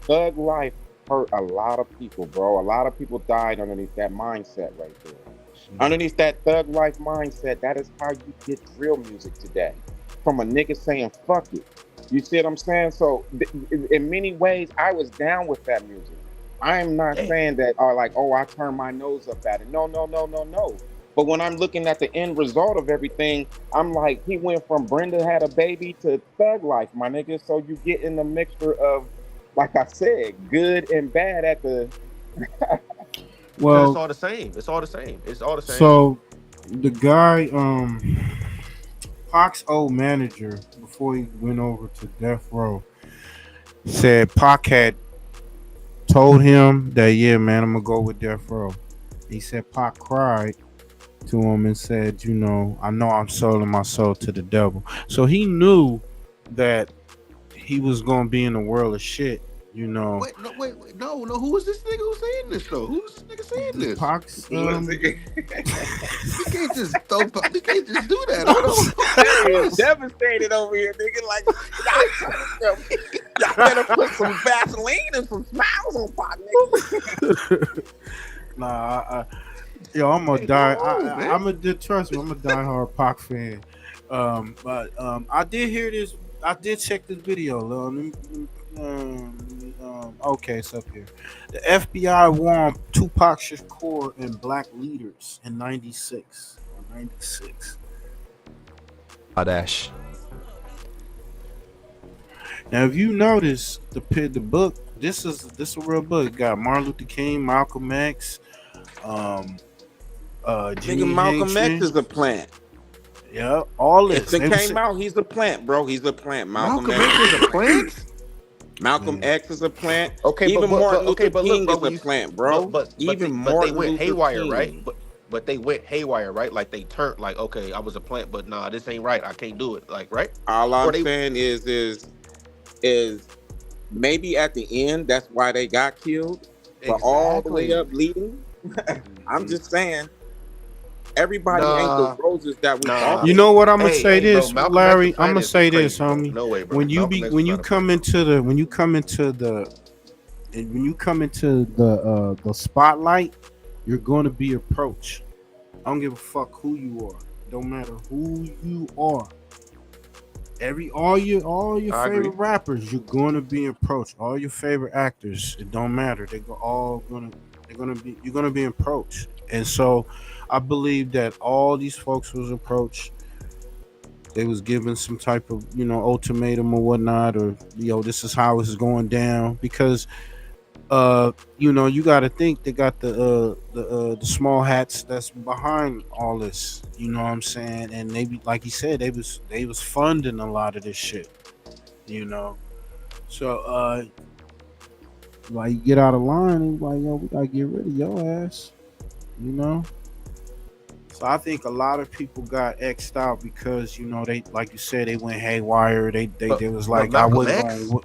S10: thug life hurt a lot of people, bro. A lot of people died underneath that mindset right there. Underneath that thug life mindset, that is how you get real music today. From a nigga saying fuck it. You see what I'm saying? So in many ways, I was down with that music. I'm not saying that I turn my nose up at it. No, no, no, no, no. But when I'm looking at the end result of everything, I'm like, he went from Brenda had a baby to thug life, my nigga. So you get in the mixture of, like I said, good and bad at the
S16: Because it's
S11: Well,
S16: all the same. It's all the same. It's all the same.
S11: so the guy, Pac's old manager, before he went over to Death Row, said Pac had told him that, yeah, man, I'm gonna go with Death Row. He said Pac cried to him and said, I know I'm selling my soul to the devil. So he knew that he was gonna be in a world of shit.
S16: No. Who was this nigga who's saying this though? Who's this nigga saying this?
S11: Pac's,
S16: You can't just you can't just do that. Hold on.
S10: devastated over here, nigga. Like, y'all better put some Vaseline and some smiles on Pac, nigga.
S11: Nah, I'm a trust me, I'm a diehard Pac fan. But I did hear this. I did check this video. Okay, it's up here. The FBI warned Tupac Shakur and black leaders in '96.
S17: Dash.
S11: Now, if you notice the book, this is a real book. It got Martin Luther King, Malcolm X,
S10: Nigga, Malcolm X is a plant.
S11: Yeah, all this.
S10: If it came out, he's a plant, bro. He's a plant. Malcolm X is a plant. Malcolm X is a plant.
S16: Okay,
S10: even Martin Luther King
S16: look,
S10: is a plant, bro.
S16: But they went haywire, right? But they went haywire, right? Like they turned, like, okay, I was a plant, but nah, this ain't right. I can't do it. Like, right?
S10: All I'm saying is maybe at the end that's why they got killed, but all the way up leading. I'm just saying. Everybody ain't the roses that we are.
S11: You know what I'm gonna say this, bro, Larry. I'm gonna say this, homie.
S16: No way, bro.
S11: When you come into the spotlight, you're going to be approached. I don't give a fuck who you are. Don't matter who you are. All your favorite rappers, you're going to be approached. All your favorite actors, it don't matter. You're gonna be approached. And so I believe that all these folks was approached. They was given some type of, ultimatum or whatnot, or, this is how it's going down. Because, you got to think they got the small hats that's behind all this. You know what I'm saying? And maybe, like he said, they was funding a lot of this shit. So, like, you get out of line, and like, we gotta get rid of your ass. So I think a lot of people got X'd out because they, like you said, they went haywire. They was like, I wasn't going.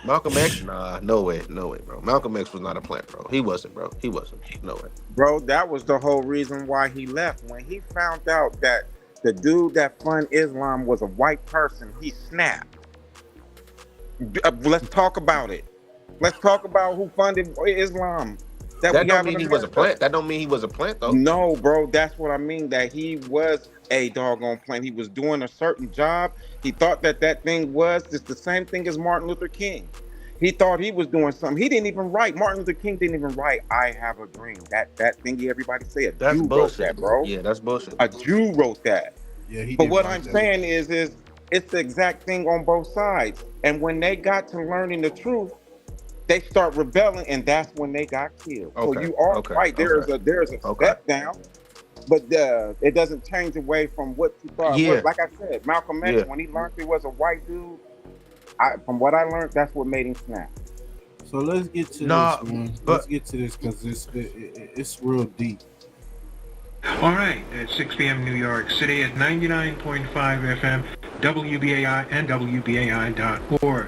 S16: Malcolm X, nah, no way, bro. Malcolm X was not a plant, bro. He wasn't, bro. No way,
S10: bro. That was the whole reason why he left. When he found out that the dude that funded Islam was a white person, he snapped. Let's talk about it. Let's talk about who funded Islam.
S16: That don't mean he was a plant. That don't mean he was a plant, though.
S10: No, bro. That's what I mean. That he was a doggone plant. He was doing a certain job. He thought that thing was just the same thing as Martin Luther King. He thought he was doing something. He didn't even write. Martin Luther King didn't even write "I Have a Dream." That thingy everybody said.
S16: That's
S10: Jew
S16: bullshit,
S10: wrote that, bro.
S16: Yeah, that's bullshit.
S10: A Jew wrote that.
S11: Yeah, he.
S10: But what I'm saying is it's the exact thing on both sides. And when they got to learning the truth, they start rebelling, and that's when they got killed. So you are right. There's a step down, but it doesn't change away from what you thought.
S16: Yeah.
S10: Like I said, Malcolm X, when he learned he was a white dude, from what I learned, that's what made him snap.
S11: So let's get to this, man. Let's get to this because it's real deep.
S17: All right, at 6 p.m. New York City at 99.5 FM, WBAI and WBAI.org.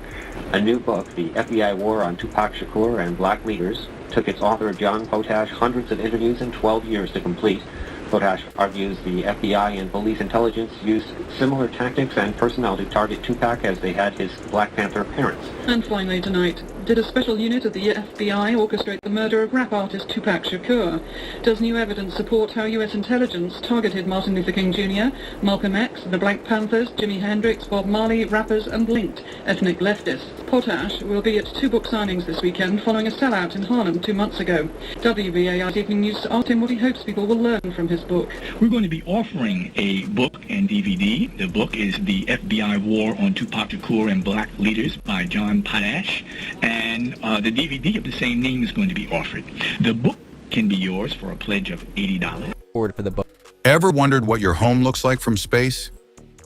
S18: A new book, The FBI War on Tupac Shakur and Black Leaders, took its author John Potash hundreds of interviews and 12 years to complete. Potash argues the FBI and police intelligence used similar tactics and personnel to target Tupac as they had his Black Panther parents.
S19: And finally tonight, did a special unit of the FBI orchestrate the murder of rap artist Tupac Shakur? Does new evidence support how U.S. intelligence targeted Martin Luther King Jr., Malcolm X, the Black Panthers, Jimi Hendrix, Bob Marley, rappers, and linked ethnic leftists? Potash will be at 2 book signings this weekend following a sellout in Harlem 2 months ago. WBAI's Evening News asked him what he hopes people will learn from his book.
S20: We're going to be offering a book and DVD. The book is The FBI War on Tupac Shakur and Black Leaders by John Potash, and the DVD of the same name is going to be offered. The book can be yours for a pledge of $80.
S21: Forward for the book.
S22: Ever wondered what your home looks like from space?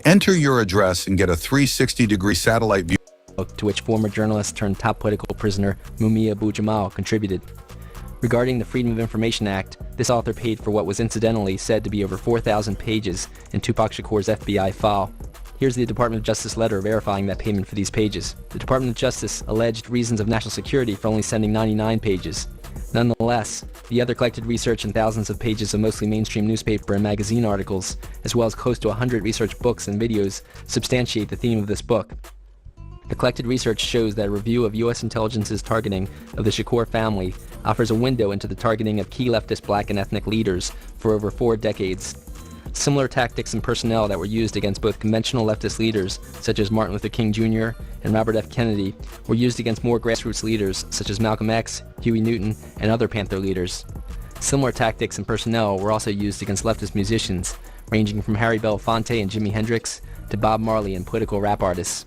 S22: Enter your address and get a 360-degree satellite view.
S21: To which former journalist turned top political prisoner Mumia Abu-Jamal contributed. Regarding the Freedom of Information Act, this author paid for what was incidentally said to be over 4,000 pages in Tupac Shakur's FBI file. Here's the Department of Justice letter verifying that payment for these pages. The Department of Justice alleged reasons of national security for only sending 99 pages. Nonetheless, the other collected research and thousands of pages of mostly mainstream newspaper and magazine articles, as well as close to 100 research books and videos, substantiate the theme of this book. The collected research shows that a review of U.S. intelligence's targeting of the Shakur family offers a window into the targeting of key leftist black and ethnic leaders for over 4 decades. Similar tactics and personnel that were used against both conventional leftist leaders, such as Martin Luther King Jr. and Robert F. Kennedy, were used against more grassroots leaders, such as Malcolm X, Huey Newton, and other Panther leaders. Similar tactics and personnel were also used against leftist musicians, ranging from Harry Belafonte and Jimi Hendrix to Bob Marley and political rap artists.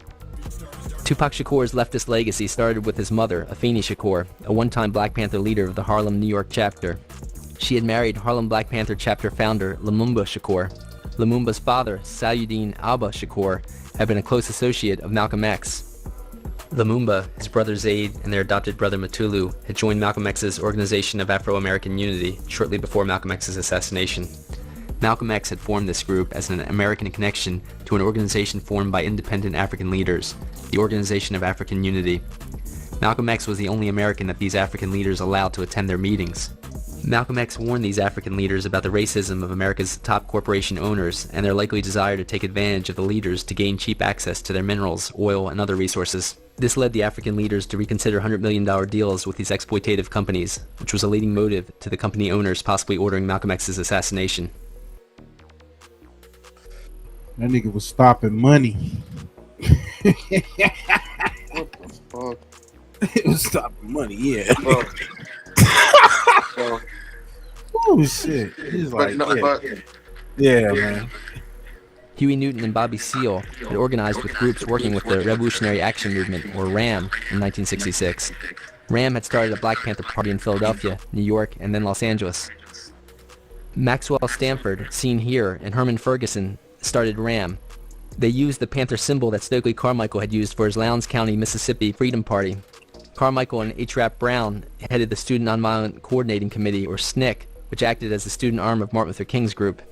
S21: Tupac Shakur's leftist legacy started with his mother, Afeni Shakur, a one-time Black Panther leader of the Harlem, New York chapter. She had married Harlem Black Panther chapter founder Lumumba Shakur. Lumumba's father, Sayuddin Alba Shakur, had been a close associate of Malcolm X. Lumumba, his brother Zaid, and their adopted brother Matulu had joined Malcolm X's Organization of Afro-American Unity shortly before Malcolm X's assassination. Malcolm X had formed this group as an American connection to an organization formed by independent African leaders, the Organization of African Unity. Malcolm X was the only American that these African leaders allowed to attend their meetings. Malcolm X warned these African leaders about the racism of America's top corporation owners and their likely desire to take advantage of the leaders to gain cheap access to their minerals, oil, and other resources. This led the African leaders to reconsider $100 million deals with these exploitative companies, which was a leading motive to the company owners possibly ordering Malcolm X's assassination.
S11: That nigga was stopping money.
S16: What the fuck?
S11: It was stopping money, yeah. Oh shit! He's like, yeah, man.
S21: Huey Newton and Bobby Seale had organized with groups working with the Revolutionary Action Movement, or RAM, in 1966. RAM had started a Black Panther Party in Philadelphia, New York, and then Los Angeles. Maxwell Stanford, seen here, and Herman Ferguson started RAM. They used the Panther symbol that Stokely Carmichael had used for his Lowndes County, Mississippi Freedom Party. Carmichael and H. Rap Brown headed the Student Nonviolent Coordinating Committee, or SNCC, which acted as the student arm of Martin Luther King's group.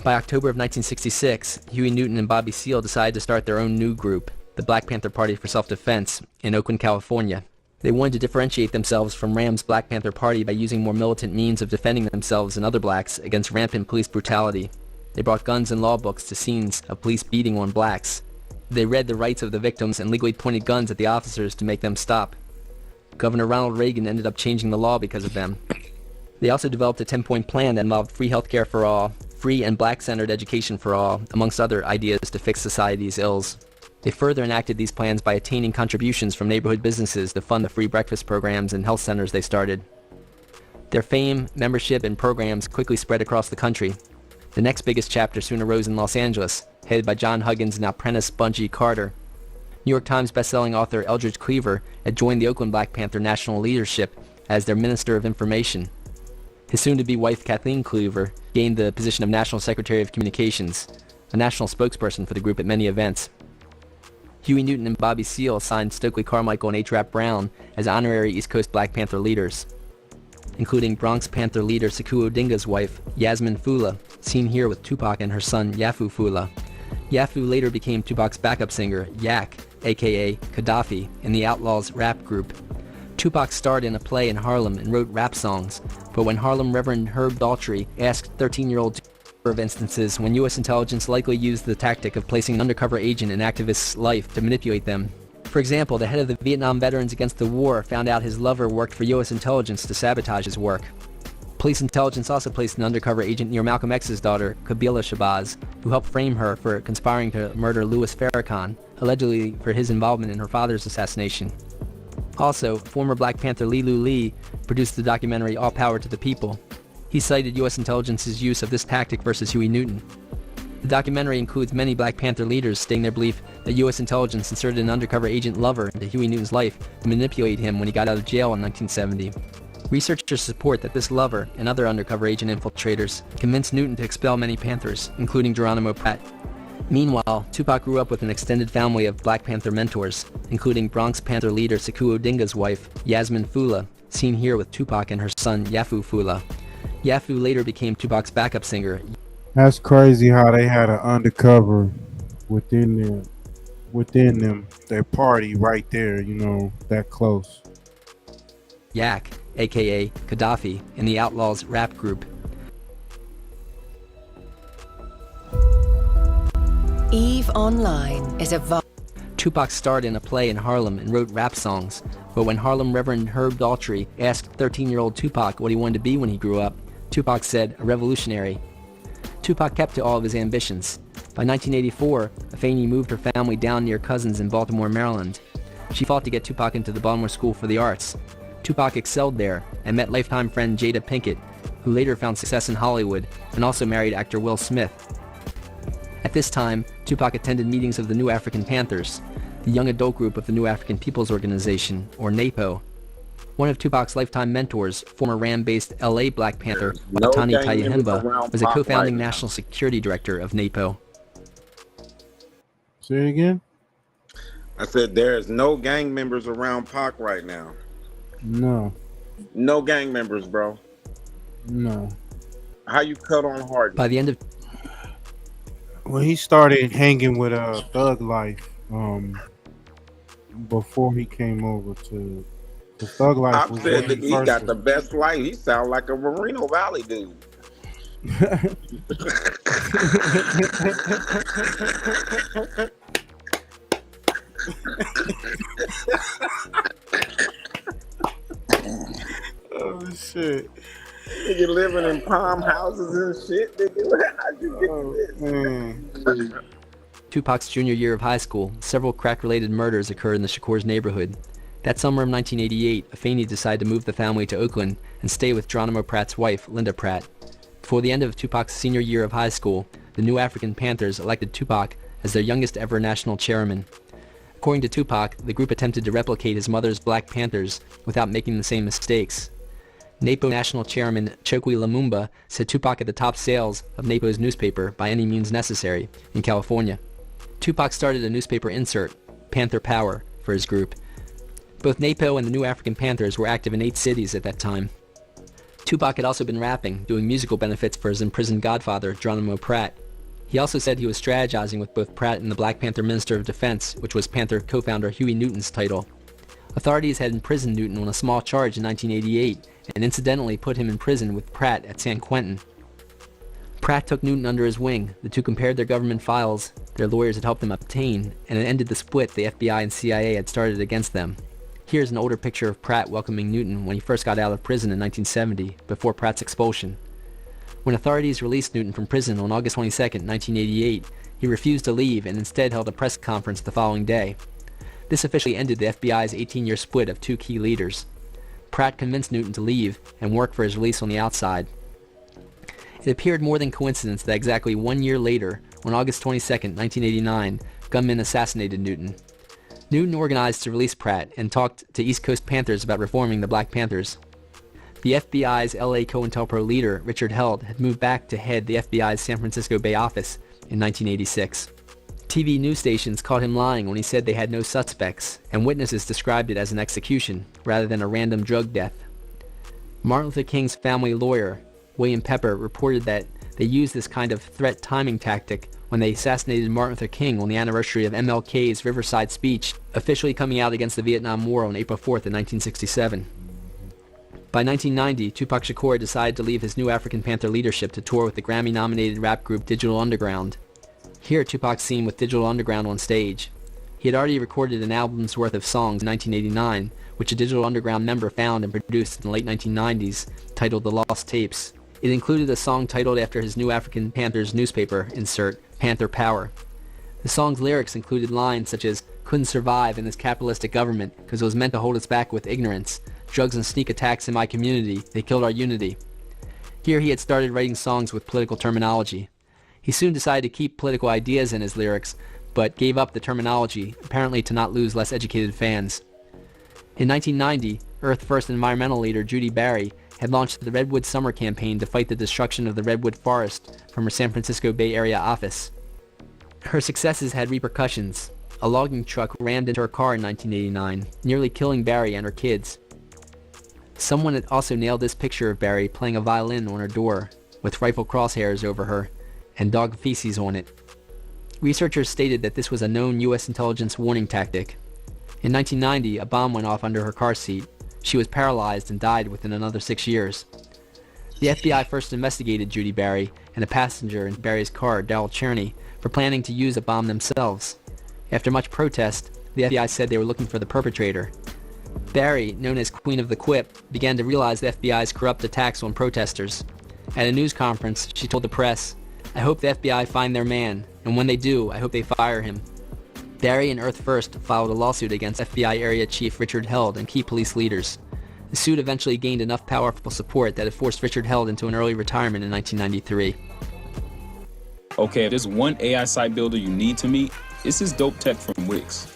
S21: By October of 1966, Huey Newton and Bobby Seale decided to start their own new group, the Black Panther Party for Self-Defense, in Oakland, California. They wanted to differentiate themselves from RAM's Black Panther Party by using more militant means of defending themselves and other blacks against rampant police brutality. They brought guns and law books to scenes of police beating on blacks. They read the rights of the victims and legally pointed guns at the officers to make them stop. Governor Ronald Reagan ended up changing the law because of them. They also developed a 10-point plan that involved free healthcare for all, free and black-centered education for all, amongst other ideas to fix society's ills. They further enacted these plans by attaining contributions from neighborhood businesses to fund the free breakfast programs and health centers they started. Their fame, membership, and programs quickly spread across the country. The next biggest chapter soon arose in Los Angeles, headed by John Huggins and apprentice Bungie Carter. New York Times bestselling author Eldridge Cleaver had joined the Oakland Black Panther National Leadership as their Minister of Information. His soon-to-be wife Kathleen Cleaver gained the position of National Secretary of Communications, a national spokesperson for the group at many events. Huey Newton and Bobby Seale signed Stokely Carmichael and H. Rap Brown as honorary East Coast Black Panther leaders, including Bronx Panther leader Sekou Odinga's wife, Yasmin Fula, seen here with Tupac and her son Yafu Fula. Yafu later became Tupac's backup singer, Yak, aka Gaddafi, in the Outlaws rap group. Tupac starred in a play in Harlem and wrote rap songs, but when Harlem Reverend Herb Daltrey asked 13-year-old of instances when U.S. intelligence likely used the tactic of placing an undercover agent in activists' life to manipulate them. For example, the head of the Vietnam Veterans Against the War found out his lover worked for U.S. intelligence to sabotage his work. Police intelligence also placed an undercover agent near Malcolm X's daughter, Kabila Shabazz, who helped frame her for conspiring to murder Louis Farrakhan, allegedly for his involvement in her father's assassination. Also, former Black Panther Lilu Lee produced the documentary All Power to the People. He cited U.S. intelligence's use of this tactic versus Huey Newton. The documentary includes many Black Panther leaders stating their belief that U.S. intelligence inserted an undercover agent lover into Huey Newton's life to manipulate him when he got out of jail in 1970. Researchers support that this lover and other undercover agent infiltrators convinced Newton to expel many Panthers, including Geronimo Pratt. Meanwhile, Tupac grew up with an extended family of Black Panther mentors, including Bronx Panther leader Sekou Odinga's wife, Yasmin Fula, seen here with Tupac and her son Yafu Fula. Yafu later became Tupac's backup singer.
S11: That's crazy how they had an undercover within them, their party right there, you know, that close.
S21: Yak, aka Gaddafi, in the Outlaws rap group.
S1: EVE Online is a
S21: Tupac starred in a play in Harlem and wrote rap songs, but when Harlem Reverend Herb Daltrey asked 13-year-old Tupac what he wanted to be when he grew up, Tupac said, a revolutionary. Tupac kept to all of his ambitions. By 1984, Afeni moved her family down near cousins in Baltimore, Maryland. She fought to get Tupac into the Baltimore School for the Arts. Tupac excelled there and met lifetime friend Jada Pinkett, who later found success in Hollywood and also married actor Will Smith. At this time, Tupac attended meetings of the New African Panthers, the young adult group of the New African People's Organization, or NAPO. One of Tupac's lifetime mentors, former Ram-based LA Black Panther,
S10: no
S21: Watani
S10: gang members
S21: Kayahimba,
S10: around
S21: was a
S10: Pac
S21: co-founding
S10: right now.
S21: national security director of NAPO.
S11: Say it again?
S10: I said there's no gang members around Pac right now.
S11: No.
S10: No gang members, bro.
S11: No.
S10: How you cut on Hardy?
S21: By the end of
S11: When he started hanging with Thug Life, before he came over to Thug Life,
S10: Pop
S11: was
S10: said
S11: when
S10: that he
S11: first
S10: got the best life. He sound like a Moreno Valley dude.
S11: Oh shit!
S10: Nigga living in palm houses and shit. Nigga, how'd you get this?
S21: Tupac's junior year of high school, several crack-related murders occurred in the Shakur's neighborhood. That summer of 1988, Afeni decided to move the family to Oakland and stay with Geronimo Pratt's wife, Linda Pratt. Before the end of Tupac's senior year of high school, the New African Panthers elected Tupac as their youngest ever national chairman. According to Tupac, the group attempted to replicate his mother's Black Panthers without making the same mistakes. NAPO National Chairman Chokwe Lumumba said Tupac had the top sales of NAPO's newspaper by any means necessary in California. Tupac started a newspaper insert, Panther Power, for his group. Both NAPO and the New African Panthers were active in 8 cities at that time. Tupac had also been rapping, doing musical benefits for his imprisoned godfather, Geronimo Pratt. He also said he was strategizing with both Pratt and the Black Panther Minister of Defense, which was Panther co-founder Huey Newton's title. Authorities had imprisoned Newton on a small charge in 1988 and incidentally put him in prison with Pratt at San Quentin. Pratt took Newton under his wing. The two compared their government files their lawyers had helped them obtain, and it ended the split the FBI and CIA had started against them. Here's an older picture of Pratt welcoming Newton when he first got out of prison in 1970, before Pratt's expulsion. When authorities released Newton from prison on August 22, 1988, he refused to leave and instead held a press conference the following day. This officially ended the FBI's 18-year split of 2 key leaders. Pratt convinced Newton to leave and work for his release on the outside. It appeared more than coincidence that exactly 1 year later, on August 22, 1989, gunmen assassinated Newton. Newton organized to release Pratt and talked to East Coast Panthers about reforming the Black Panthers. The FBI's LA COINTELPRO leader, Richard Held, had moved back to head the FBI's San Francisco Bay office in 1986. TV news stations caught him lying when he said they had no suspects, and witnesses described it as an execution rather than a random drug death. Martin Luther King's family lawyer, William Pepper, reported that they used this kind of threat timing tactic when they assassinated Martin Luther King on the anniversary of MLK's Riverside speech, officially coming out against the Vietnam War on April 4th in 1967. By 1990, Tupac Shakur decided to leave his New African Panther leadership to tour with the Grammy-nominated rap group Digital Underground. Here, Tupac's seen with Digital Underground on stage. He had already recorded an album's worth of songs in 1989, which a Digital Underground member found and produced in the late 1990s, titled The Lost Tapes. It included a song titled after his New African Panthers newspaper insert, Panther Power. The song's lyrics included lines such as, "Couldn't survive in this capitalistic government because it was meant to hold us back with ignorance. Drugs and sneak attacks in my community, they killed our unity." Here he had started writing songs with political terminology. He soon decided to keep political ideas in his lyrics, but gave up the terminology, apparently to not lose less educated fans. In 1990, Earth First environmental leader Judy Barry had launched the Redwood Summer Campaign to fight the destruction of the redwood forest from her San Francisco Bay Area office. Her successes had repercussions. A logging truck rammed into her car in 1989, nearly killing Barry and her kids. Someone had also nailed this picture of Barry playing a violin on her door, with rifle crosshairs over her, and dog feces on it. Researchers stated that this was a known U.S. intelligence warning tactic. In 1990, a bomb went off under her car seat. She was paralyzed and died within another 6 years. The FBI first investigated Judy Barry and a passenger in Barry's car, Darrell Cherney, for planning to use a bomb themselves. After much protest, the FBI said they were looking for the perpetrator. Barry, known as Queen of the Quip, began to realize the FBI's corrupt attacks on protesters. At a news conference, she told the press, "I hope the FBI find their man, and when they do, I hope they fire him." Barry and Earth First filed a lawsuit against FBI Area Chief Richard Held and key police leaders. The suit eventually gained enough powerful support that it forced Richard Held into an early retirement in 1993.
S4: Okay, if there's one AI site builder you need to meet, it's this dope tech from Wix.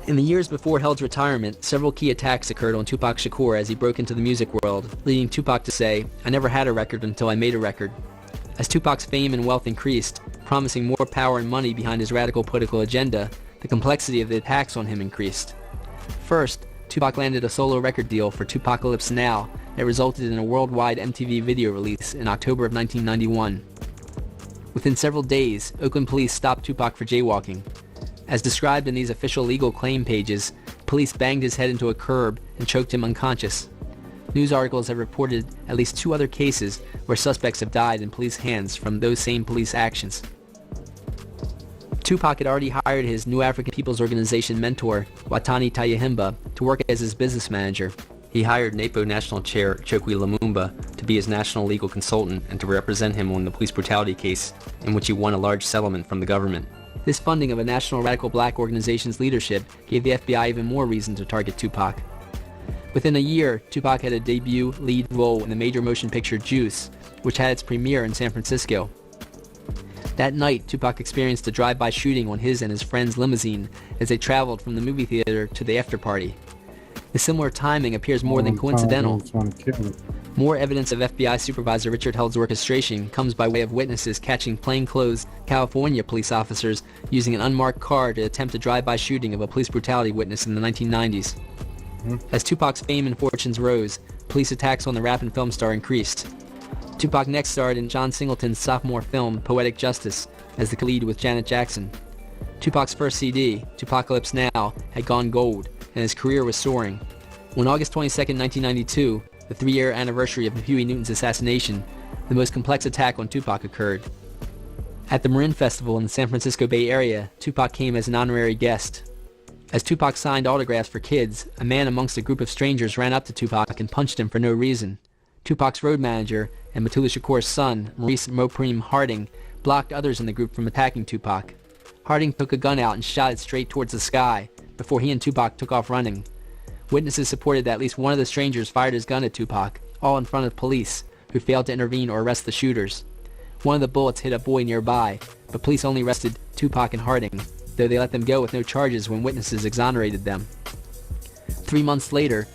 S21: In the years before Hell's retirement, several key attacks occurred on Tupac Shakur as he broke into the music world, leading Tupac to say, "I never had a record until I made a record." As Tupac's fame and wealth increased, promising more power and money behind his radical political agenda, the complexity of the attacks on him increased. First, Tupac landed a solo record deal for Tupacalypse Now that resulted in a worldwide MTV video release in October of 1991. Within several days, Oakland police stopped Tupac for jaywalking. As described in these official legal claim pages, police banged his head into a curb and choked him unconscious. News articles have reported at least 2 other cases where suspects have died in police hands from those same police actions. Tupac had already hired his New African People's Organization mentor, Watani Tayahimba, to work as his business manager. He hired NAPO National Chair Chokwe Lumumba to be his national legal consultant and to represent him on the police brutality case, in which he won a large settlement from the government. This funding of a national radical black organization's leadership gave the FBI even more reason to target Tupac. Within a year, Tupac had a debut lead role in the major motion picture Juice, which had its premiere in San Francisco. That night, Tupac experienced a drive-by shooting on his and his friend's limousine as they traveled from the movie theater to the after-party. The similar timing appears more than coincidental. More evidence of FBI Supervisor Richard Held's orchestration comes by way of witnesses catching plainclothes California police officers using an unmarked car to attempt a drive-by shooting of a police brutality witness in the 1990s. As Tupac's fame and fortunes rose, police attacks on the rap and film star increased. Tupac next starred in John Singleton's sophomore film Poetic Justice as the lead with Janet Jackson. Tupac's first CD, Tupacalypse Now, had gone gold, and his career was soaring. On August 22, 1992, the 3-year anniversary of Huey Newton's assassination, the most complex attack on Tupac occurred. At the Marin Festival in the San Francisco Bay Area, Tupac came as an honorary guest. As Tupac signed autographs for kids, a man amongst a group of strangers ran up to Tupac and punched him for no reason. Tupac's road manager and Mutulu Shakur's son, Maurice Mopreme Harding, blocked others in the group from attacking Tupac. Harding took a gun out and shot it straight towards the sky before he and Tupac took off running. Witnesses supported that at least one of the strangers fired his gun at Tupac, all in front of police, who failed to intervene or arrest the shooters. One of the bullets hit a boy nearby, but police only arrested Tupac and Harding, though they let them go with no charges when witnesses exonerated them. 3 months later,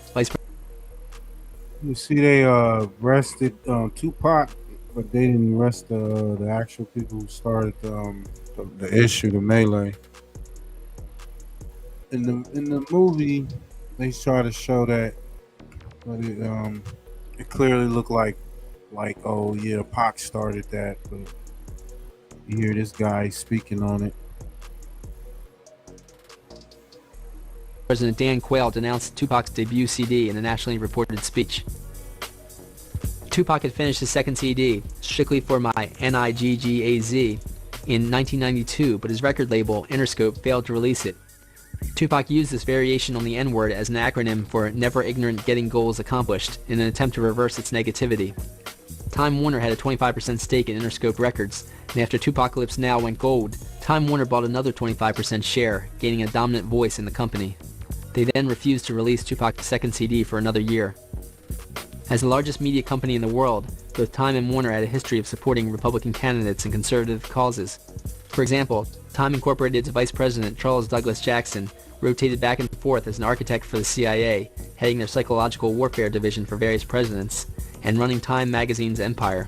S11: You see, they arrested Tupac, but they didn't arrest the actual people who started the issue, the melee. In the movie, they try to show that, but it clearly looked like oh yeah, Pac started that. But you hear this guy speaking on it.
S21: President Dan Quayle denounced Tupac's debut CD in a nationally reported speech. Tupac had finished his second CD, Strictly for My NIGGAZ, in 1992, but his record label, Interscope, failed to release it. Tupac used this variation on the N-word as an acronym for Never Ignorant Getting Goals Accomplished in an attempt to reverse its negativity. Time Warner had a 25% stake in Interscope Records, and after Tupacalypse Now went gold, Time Warner bought another 25% share, gaining a dominant voice in the company. They then refused to release Tupac's second CD for another year. As the largest media company in the world, both Time and Warner had a history of supporting Republican candidates and conservative causes. For example, Time Incorporated's Vice President Charles Douglas Jackson rotated back and forth as an architect for the CIA, heading their psychological warfare division for various presidents, and running Time magazine's empire.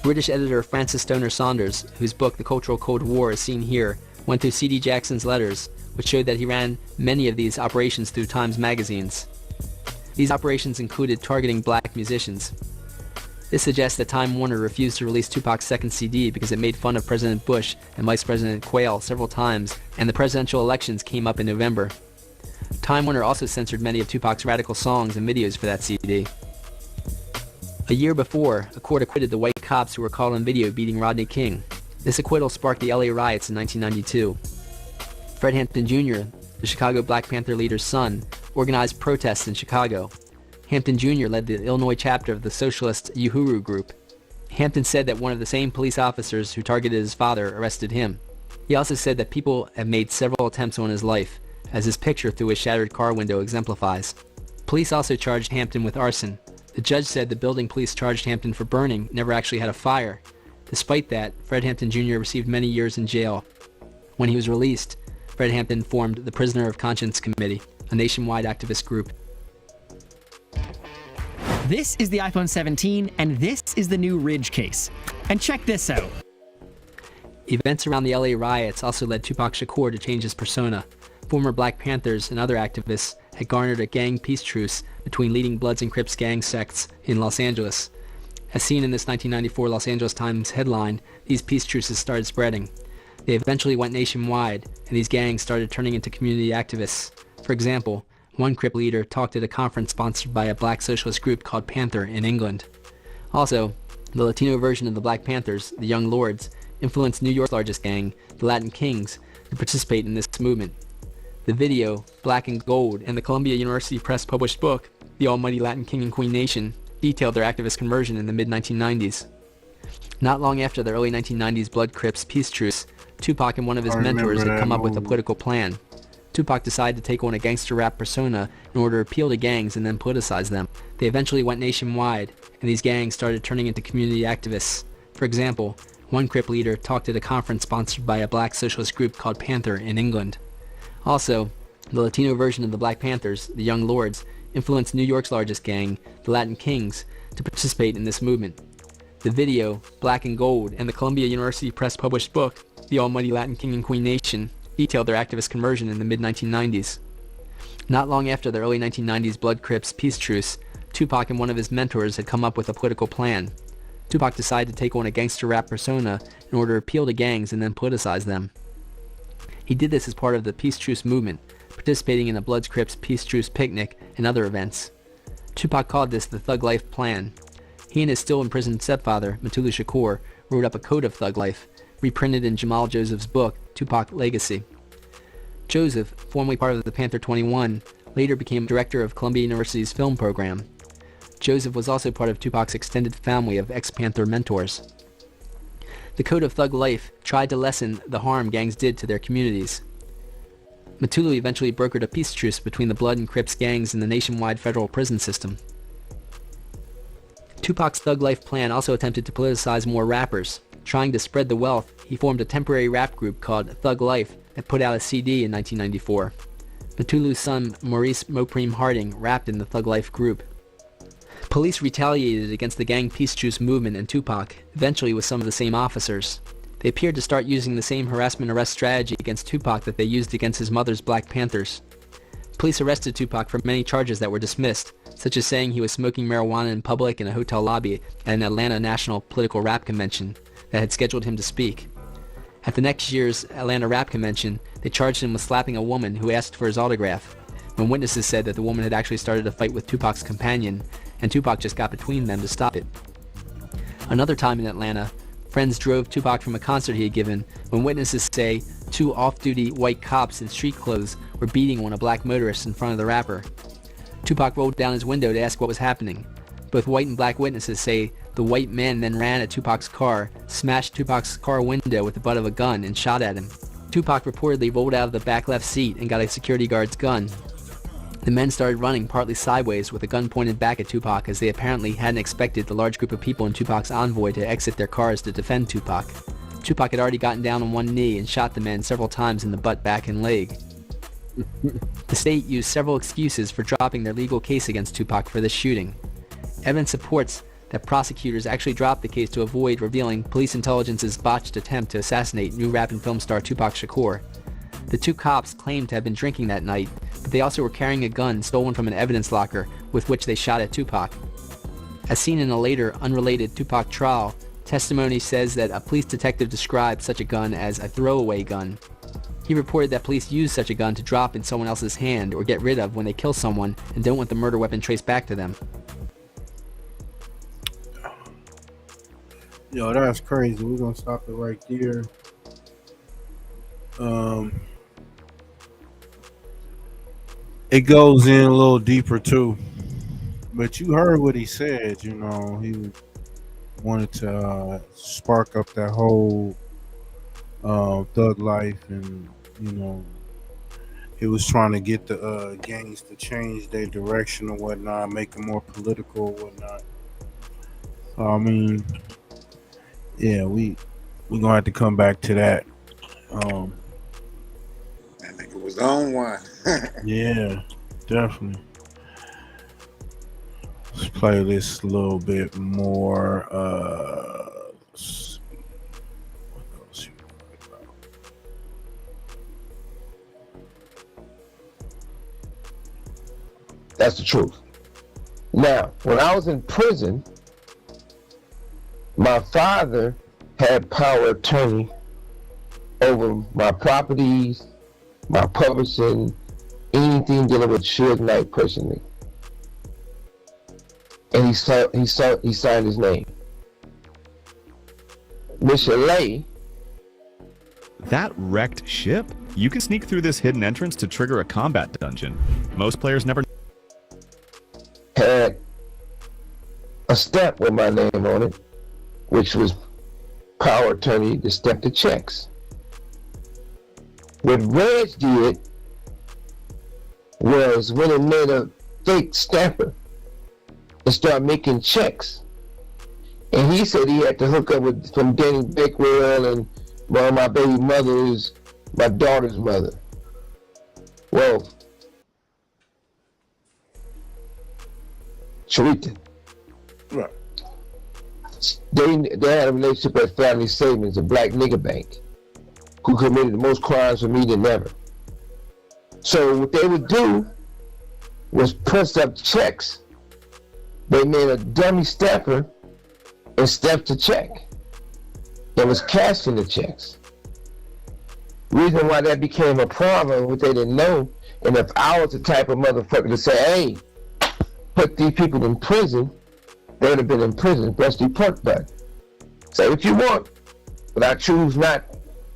S21: British editor Francis Stoner Saunders, whose book The Cultural Cold War is seen here, went through C.D. Jackson's letters, which showed that he ran many of these operations through Time's magazines. These operations included targeting black musicians. This suggests that Time Warner refused to release Tupac's second CD because it made fun of President Bush and Vice President Quayle several times, and the presidential elections came up in November. Time Warner also censored many of Tupac's radical songs and videos for that CD. A year before, a court acquitted the white cops who were caught on video beating Rodney King. This acquittal sparked the LA riots in 1992. Fred Hampton Jr., the Chicago Black Panther leader's son, organized protests in Chicago. Hampton Jr. led the Illinois chapter of the socialist Uhuru group. Hampton said that one of the same police officers who targeted his father arrested him. He also said that people have made several attempts on his life, as his picture through his shattered car window exemplifies. Police also charged Hampton with arson. The judge said the building police charged Hampton for burning never actually had a fire. Despite that, Fred Hampton Jr. received many years in jail. When he was released, Fred Hampton formed the Prisoner of Conscience Committee, a nationwide activist group.
S5: This is the iPhone 17, and this is the new Ridge case. And check this out.
S21: Events around the LA riots also led Tupac Shakur to change his persona. Former Black Panthers and other activists had garnered a gang peace truce between leading Bloods and Crips gang sects in Los Angeles. As seen in this 1994 Los Angeles Times headline, these peace truces started spreading. They eventually went nationwide, and these gangs started turning into community activists. For example, one Crip leader talked at a conference sponsored by a black socialist group called Panther in England. Also, the Latino version of the Black Panthers, the Young Lords, influenced New York's largest gang, the Latin Kings, to participate in this movement. The video, Black and Gold, and the Columbia University Press published book, The Almighty Latin King and Queen Nation, detailed their activist conversion in the mid-1990s. Not long after the early 1990s Blood Crips peace truce, Tupac and one of his mentors had come up with a political plan. Tupac decided to take on a gangster rap persona in order to appeal to gangs and then politicize them. They eventually went nationwide, and these gangs started turning into community activists. For example, one Crip leader talked at a conference sponsored by a black socialist group called Panther in England. Also, the Latino version of the Black Panthers, the Young Lords, influenced New York's largest gang, the Latin Kings, to participate in this movement. The video, Black and Gold, and the Columbia University Press published book, The Almighty Latin King and Queen Nation, detailed their activist conversion in the mid-1990s. Not long after the early 1990s Blood Crips peace truce, Tupac and one of his mentors had come up with a political plan. Tupac decided to take on a gangster rap persona in order to appeal to gangs and then politicize them. He did this as part of the peace truce movement, participating in the Bloods Crips peace truce picnic and other events. Tupac called this the Thug Life Plan. He and his still imprisoned stepfather, Mutulu Shakur, wrote up a code of thug life, reprinted in Jamal Joseph's book, Tupac Legacy. Joseph, formerly part of the Panther 21, later became director of Columbia University's film program. Joseph was also part of Tupac's extended family of ex-Panther mentors. The Code of Thug Life tried to lessen the harm gangs did to their communities. Mutulu eventually brokered a peace truce between the Blood and Crips gangs and the nationwide federal prison system. Tupac's Thug Life plan also attempted to politicize more rappers. Trying to spread the wealth, he formed a temporary rap group called Thug Life that put out a CD in 1994. Mutulu's son, Maurice Mopreme Harding, rapped in the Thug Life group. Police retaliated against the gang peace truce movement and Tupac, eventually with some of the same officers. They appeared to start using the same harassment arrest strategy against Tupac that they used against his mother's Black Panthers. Police arrested Tupac for many charges that were dismissed, such as saying he was smoking marijuana in public in a hotel lobby at an Atlanta National Political Rap Convention that had scheduled him to speak. At the next year's Atlanta Rap Convention, they charged him with slapping a woman who asked for his autograph, when witnesses said that the woman had actually started a fight with Tupac's companion, and Tupac just got between them to stop it. Another time in Atlanta, friends drove Tupac from a concert he had given when witnesses say two off-duty white cops in street clothes were beating on a black motorist in front of the rapper. Tupac rolled down his window to ask what was happening. Both white and black witnesses say the white man then ran at Tupac's car, smashed Tupac's car window with the butt of a gun, and shot at him. Tupac reportedly rolled out of the back left seat and got a security guard's gun. The men started running partly sideways with a gun pointed back at Tupac as they apparently hadn't expected the large group of people in Tupac's envoy to exit their cars to defend Tupac. Tupac had already gotten down on one knee and shot the men several times in the butt, back, and leg. The state used several excuses for dropping their legal case against Tupac for this shooting. Evidence supports that prosecutors actually dropped the case to avoid revealing police intelligence's botched attempt to assassinate new rap and film star Tupac Shakur. The two cops claimed to have been drinking that night, but they also were carrying a gun stolen from an evidence locker with which they shot at Tupac. As seen in a later, unrelated Tupac trial, testimony says that a police detective described such a gun as a throwaway gun. He reported that police use such a gun to drop in someone else's hand or get rid of when they kill someone and don't want the murder weapon traced back to them.
S11: Yo, that's crazy. We're gonna stop it right there. It goes in a little deeper too. But you heard what he said, you know, he wanted to spark up that whole thug life, and you know, he was trying to get the gangs to change their direction or whatnot, make them more political or whatnot. So I mean, yeah, we gonna have to come back to that.
S7: was on one.
S11: Yeah, definitely. Let's play this a little bit more.
S9: That's the truth. Now, when I was in prison, my father had power of attorney over my properties, my publishing, anything dealing with Suge Knight personally. And he signed his name. Mr.ILL.
S23: That wrecked ship? You can sneak through this hidden entrance to trigger a combat dungeon. Most players never
S9: had a stamp with my name on it, which was power of attorney to stamp the checks. What Reg did was when it made a fake stamper and start making checks. And he said he had to hook up with from Danny Beckwell and well, my baby mother is my daughter's mother. Well, Sharita.
S7: Right.
S9: They had a relationship at Family Savings, a black nigger bank, who committed the most crimes for me than ever. So what they would do was press up checks. They made a dummy stamper and stamped the check. It was cashing the checks. Reason why that became a problem, what they didn't know, and if I was the type of motherfucker to say, hey, put these people in prison, they would have been in prison, Busty Pork Butt. Say what you want, but I choose not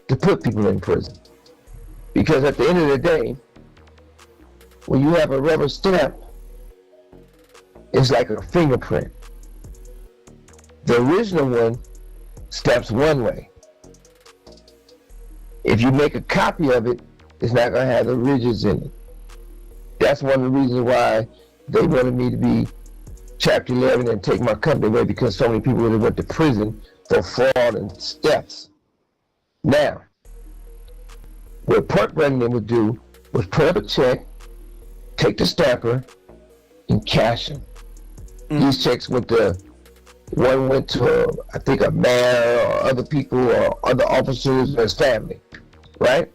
S9: to put people in prison. Because at the end of the day, when you have a rubber stamp, it's like a fingerprint. The original one stamps one way. If you make a copy of it, it's not gonna have the ridges in it. That's one of the reasons why they wanted me to be Chapter 11 and take my company away, because so many people would have went to prison for fraud and thefts. Now, what Perk Brennan would do was put up a check, take the stamper, and cash them. These checks went to, one went to, I think, a mayor or other people or other officers or his family, right?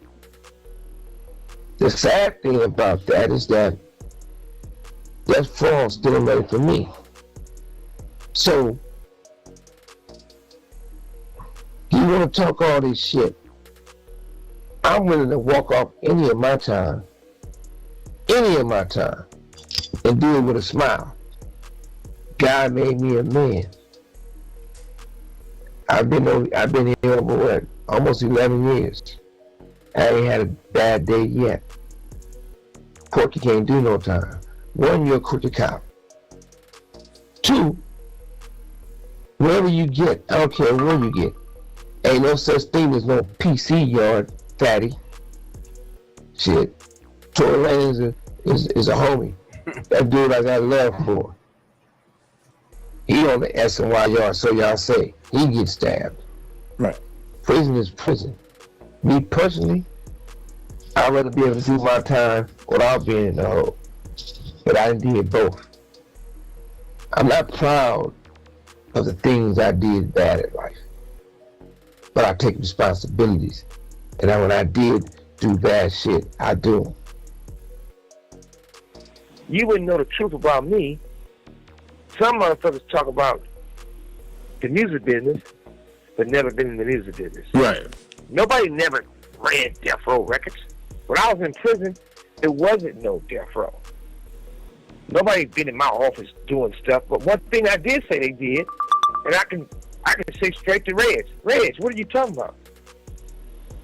S9: The sad thing about that is that that fraud still ready for me. So, you want to talk all this shit? I'm willing to walk off any of my time, and do it with a smile. God made me a man. I've been here over what, almost 11 years. I ain't had a bad day yet. Porky can't do no time. One, you're a crooked cop. Two, wherever you get, I don't care where you get, ain't no such thing as no PC yard, fatty. Shit. Tory Lanez is a homie. That dude I got love for. He on the S&Y yard, so y'all say. He gets stabbed.
S7: Right.
S9: Prison is prison. Me personally, I'd rather be able to do my time without being in the hole. But I did both. I'm not proud of the things I did bad in life. But I take responsibilities. And when I did do bad shit, I do them. You wouldn't know the truth about me. Some motherfuckers talk about the music business, but never been in the music business.
S7: Right.
S9: Nobody never ran Death Row Records. When I was in prison, there wasn't no Death Row. Nobody been in my office doing stuff, but one thing I did say they did, and I can say straight to Reg, what are you talking about?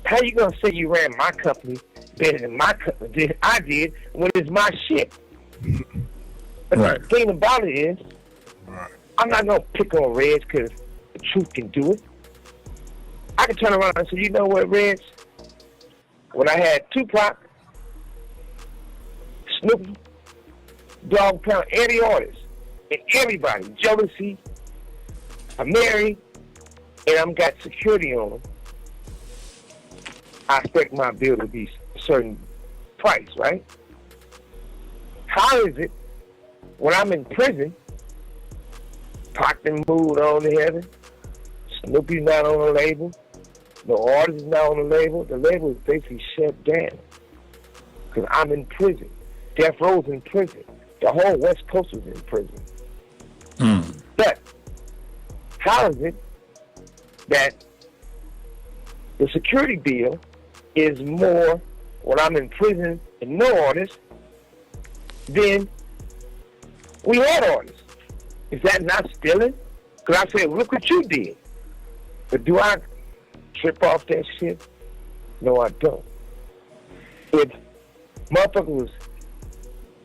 S9: How you gonna say you ran my company better than my company than I did when it's my shit? But
S7: right.
S9: The thing about it is, I'm not gonna pick on Reg because the truth can do it. I can turn around and say, you know what, Reg? When I had Tupac, Snoopy, Dog Pound, every artist, and everybody, Jealousy, I'm married, and I'm got security on them, I expect my bill to be certain price, right? How is it when I'm in prison, Pac done moved on to heaven, Snoopy's not on the label, no artist is not on the label is basically shut down. Because I'm in prison. Death Row's in prison. The whole West Coast is in prison. But how is it that the security bill is more when I'm in prison and no artists than we had artists? Is that not stealing? Because I said, look what you did. But do I trip off that shit? No, I don't. If motherfucker was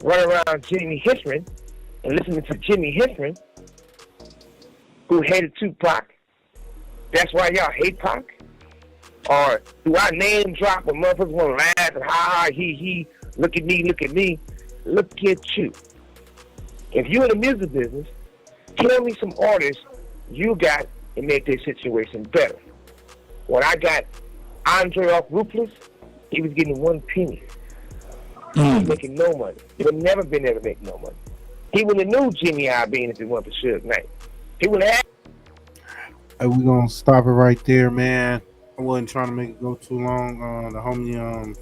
S9: running around Jimmy Hickman and listening to Jimmy Hickman, who hated Tupac, that's why y'all hate Pac? Or do I name drop when motherfuckers want to laugh and ha, he, look at me, look at me? Look at you. If you're in the music business, tell me some artists you got and make their situation better. When I got Andre off Ruthless, he was getting 1 penny. He was making no money. He would never been able to make no money. He wouldn't have knew Jimmy Iovine if it weren't for Suge Knight. He would have.
S11: Hey, we gonna stop it right there, man. I wasn't trying to make it go too long. The homie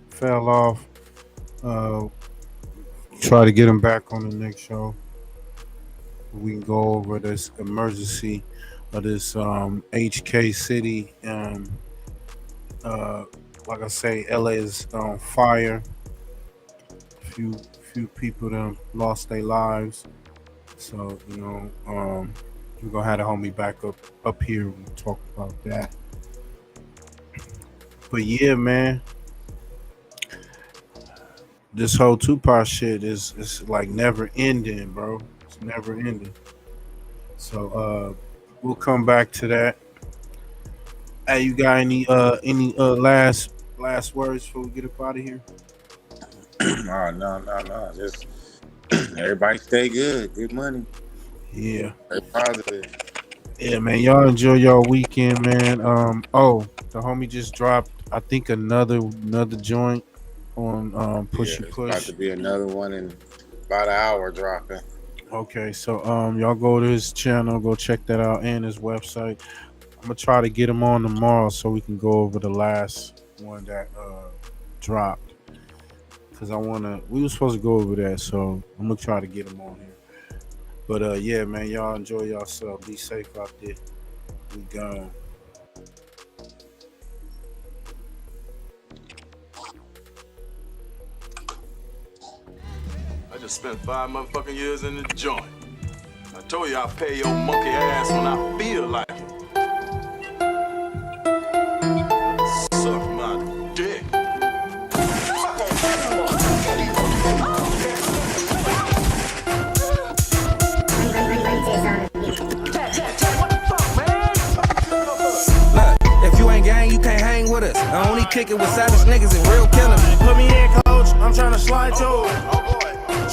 S11: fell off. Try to get him back on the next show. We can go over this emergency of this HK City. Like I say, LA is on fire. Few people that lost their lives. So, you know, we're gonna have the homie back up here and talk about that. But yeah, man, this whole Tupac shit is like never ending, bro. It's never ending. So we'll come back to that. Hey, you got any last words before we get up out of here?
S6: No. Just everybody stay good. Good money.
S11: Yeah.
S6: Stay positive.
S11: Yeah, man. Y'all enjoy y'all weekend, man. The homie just dropped, I think, another joint on Push Your Push.
S6: About to be another one in about an hour dropping.
S11: Okay, so y'all go to his channel, go check that out, and his website. I'm gonna try to get him on tomorrow so we can go over the last one that dropped. Cause we were supposed to go over that, so I'm gonna try to get him on here. But yeah, man, y'all enjoy yourself. Be safe out there. We gone.
S7: I just spent 5 motherfucking years in the joint. I told you I'll pay your monkey ass when I feel like it. Suck my dick.
S2: If you ain't gang, you can't hang with us. I only kick it with savage niggas and real killers.
S8: Put me in, coach. I'm trying to slide too.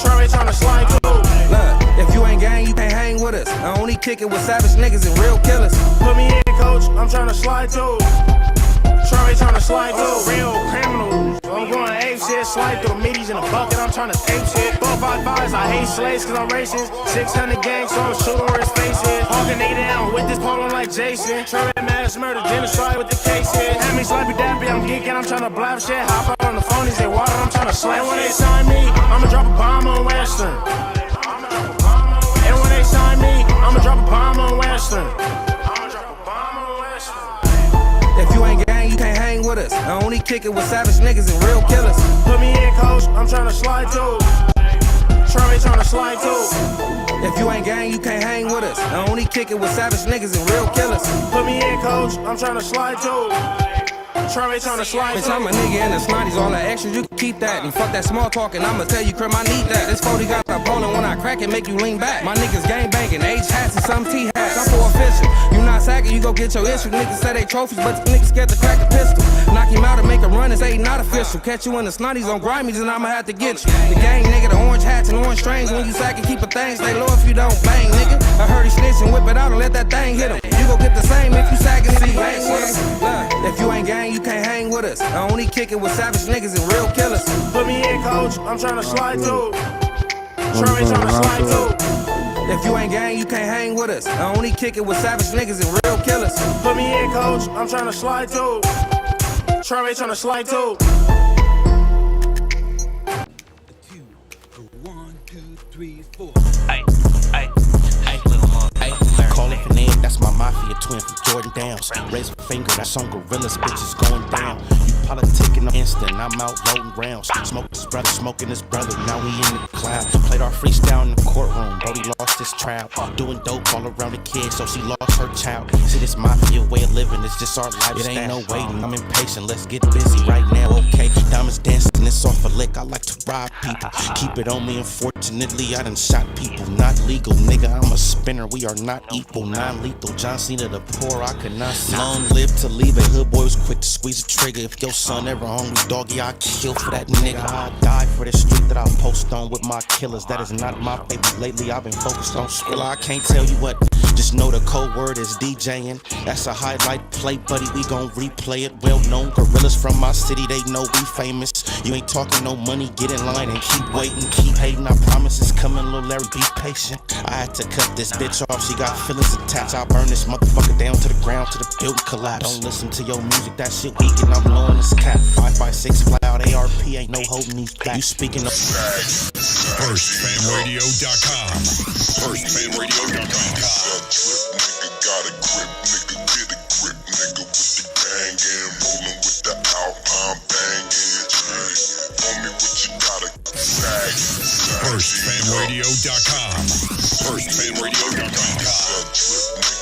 S8: Trey trying to slide too.
S2: Look, if you ain't gang, you can't hang with us. I only kick it with savage niggas and real killers.
S8: Put me in, coach. I'm trying to slide too. Trey trying to slide too. Real criminals. I'm going ape shit. Slide through the meaties in a bucket. I'm trying to ape shit. 455s. I hate slaves cause I'm racist. 600 gangs, so I'm shooting where his face is. Hawking they down with this polo like Jason. Trey mass murder, genocide with the cases. Hand me slappy dappy, I'm geeking, I'm trying to blab shit. Hop out on the phone, they water, I'm trying to slap. And when they sign me, I'ma drop a bomb on Western. And when they sign me, I'ma drop a bomb on Western.
S2: If you ain't gang, you can't hang with us. I only kick it with savage niggas and real killers.
S8: Put me in, coach, I'm trying to slide too. Trey trying to slide too.
S2: If you ain't gang, you can't hang with us. I only kick it with savage niggas and real killers.
S8: Put me in, coach, I'm trying to slide too. Trey trying to slide too.
S2: Bitch, I'm a nigga in the snotties, all the extras, you can keep that. And fuck that small talking, I'ma tell you, crib, I need that. This 40 got a bowling when I crack it, make you lean back. My niggas gang banging, H hats and some T hats. I'm for official. You not sacking, you go get your issue. Niggas say they trophies, but the niggas scared to crack a pistol. Knock him out and make a run, it's ain't not official. Catch you in the snotties on Grimies and I'ma have to get you. The gang nigga, the orange hats and orange strings. When you sack and keep a thing, stay low if you don't bang, nigga. I heard he snitching, whip it out and let that thing hit him. You gon' get the same if you sagging if you ain't with us. If you ain't gang, you can't hang with us. I only kick it with savage niggas and real killers.
S8: Put me in, coach. I'm trying to slide through. Trey trying to slide through.
S2: If you ain't gang, you can't hang with us. I only kick it with savage niggas and real killers.
S8: Put me in, coach. I'm trying to slide through. Trey trying to slide through.
S3: 1, 2, 3, 4.
S14: Call it an egg, that's my mafia twin from Jordan Downs. Raise a finger, that's on gorillas, bitches going down. You politicking instant, I'm out loading rounds. Smoking his brother, now we in the cloud. Played our freestyle in the courtroom, Brody lost his trial. Doing dope all around the kid, so she lost her child. See, this mafia way of living, it's just our lifestyle. It ain't no waiting, I'm impatient, let's get busy right now, okay? Diamonds dancing, it's off a lick, I like to rob people. Keep it on me, unfortunately, I done shot people. Not legal, nigga, I'm a spinner, we are not equal. Non-lethal, John Cena the poor, I could not see. Long live to leave it, hood boy was quick to squeeze the trigger. If your son ever hungry, doggy, I kill for that nigga. I die for the street that I post on with my killers. That is not my baby. Lately I've been focused on Skrilla. I can't tell you what, just know the code word is DJing. That's a highlight play, buddy, we gon' replay it. Well known gorillas from my city, they know we famous. You ain't talking no money, get in line and keep waiting, keep hating. I promise it's coming, little Larry, be patient. I had to cut this bitch off, she got feelings attached. I'll burn this motherfucker down to the ground, to the building collapse. Don't listen to your music, that shit weak and I'm blowing this cap. 556 cloud, ARP ain't no holding these back. You speaking of
S15: FirstFamRadio.com. FirstFamRadio.com.
S24: Nigga got a grip, nigga get a grip, nigga with the gang and rolling with the Alpine banging. Tell me what you gotta say.
S15: FirstFamRadio.com. FirstFamRadio.com.